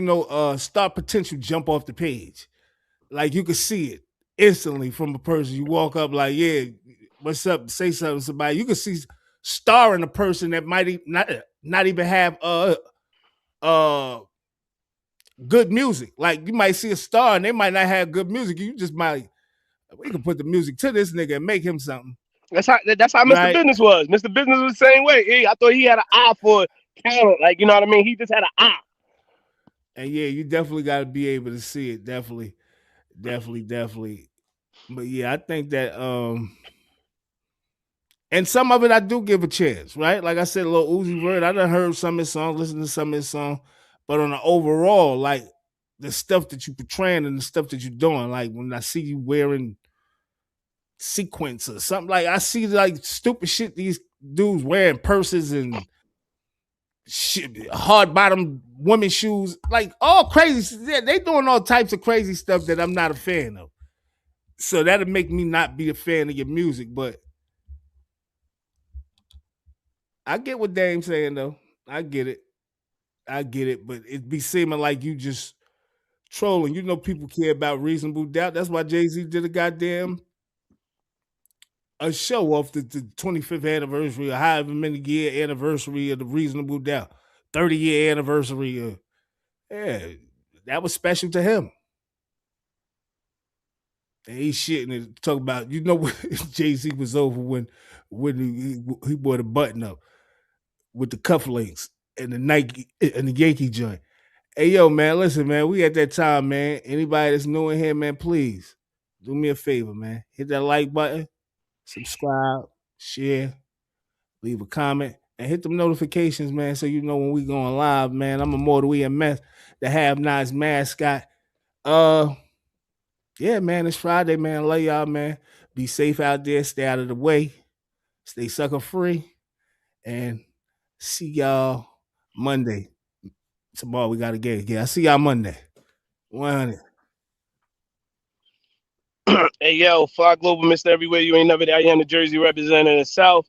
star potential jump off the page. Like you can see it instantly from a person. You walk up like, yeah, what's up? Say something to somebody. You can see star in a person that might not even have good music. Like you might see a star and they might not have good music. You just we can put the music to this nigga and make him something.
That's how Mr. Business was. Mr. Business was the same way. I thought he had an eye for talent. Like, you know what I mean? He just had an eye.
And yeah, you definitely got to be able to see it. Definitely. But yeah, I think that and some of it I do give a chance, right? Like I said, Lil Uzi Vert, I done heard some of his songs, listened to some of his songs, but on the overall, like the stuff that you portraying and the stuff that you're doing, like when I see you wearing sequins or something, like I see like stupid shit these dudes wearing purses and hard bottom women's shoes, like all crazy. They doing all types of crazy stuff that I'm not a fan of. So that'll make me not be a fan of your music. But I get what Dame's saying though. I get it. But it be seeming like you just trolling. You know, people care about reasonable doubt. That's why Jay-Z did a show off the 25th anniversary or however many year anniversary of the Reasonable Doubt, 30-year anniversary. Yeah, that was special to him. And he's shitting and talk about, you know, what Jay-Z was over when he wore the button up with the cufflinks and the Nike and the Yankee joint. Hey, yo, man, listen, man, we at that time, man. Anybody that's new in here, man, please do me a favor, man. Hit that like button, subscribe, share, leave a comment, and hit them notifications, man, so you know when we going live, man. I'm Immortal EMS, the Have Nots mascot. Yeah, man, it's Friday, man. Love y'all, man. Be safe out there. Stay out of the way. Stay sucker free. And see y'all Monday. Tomorrow we got a game. Yeah, I see y'all Monday. 100.
Hey, yo, Fly Global, Mr. Everywhere You Ain't Never There. I am the Jersey representing the South.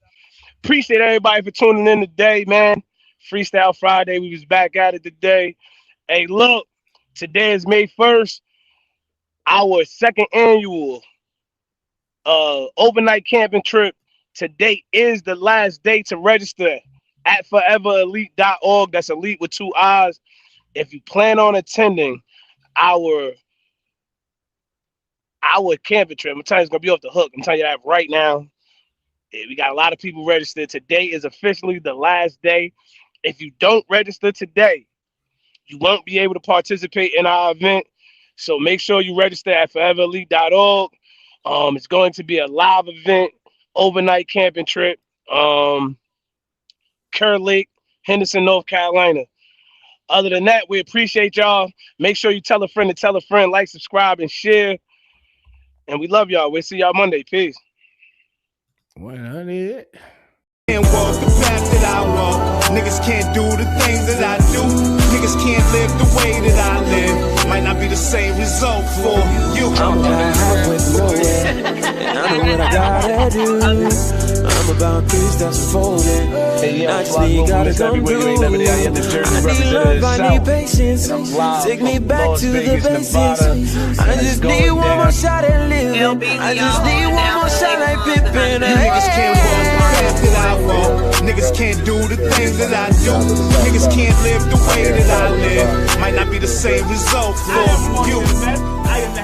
Appreciate everybody for tuning in today, man. Freestyle Friday. We was back at it today. Hey, look, today is May 1st. Our second annual overnight camping trip. Today is the last day to register at foreverelite.org. That's elite with 2 I's. If you plan on attending our camping trip, I'm telling you, it's going to be off the hook. I'm telling you that right now. We got a lot of people registered. Today is officially the last day. If you don't register today, you won't be able to participate in our event. So make sure you register at foreverelite.org. It's going to be a live event, overnight camping trip. Kerr Lake, Henderson, North Carolina. Other than that, we appreciate y'all. Make sure you tell a friend to tell a friend, like, subscribe, and share. And we love y'all. We'll see y'all Monday. Peace.
100.
Can't walk the path that I walk. Niggas can't do the things that I do. Niggas can't live the way that I live. Might not be the same result for you.
I'm back with more, and I know what I gotta do. I'm about 3 steps forward. Naturally, gotta come through. I need love, I need patience. Take me back to the basics. I just need one more shot at living. I just need one more shot like Pippin.
Niggas can't walk the path that I walk. Niggas can't do the things that I do. Niggas can't live the way that I live. Might not be the same result for you. I am the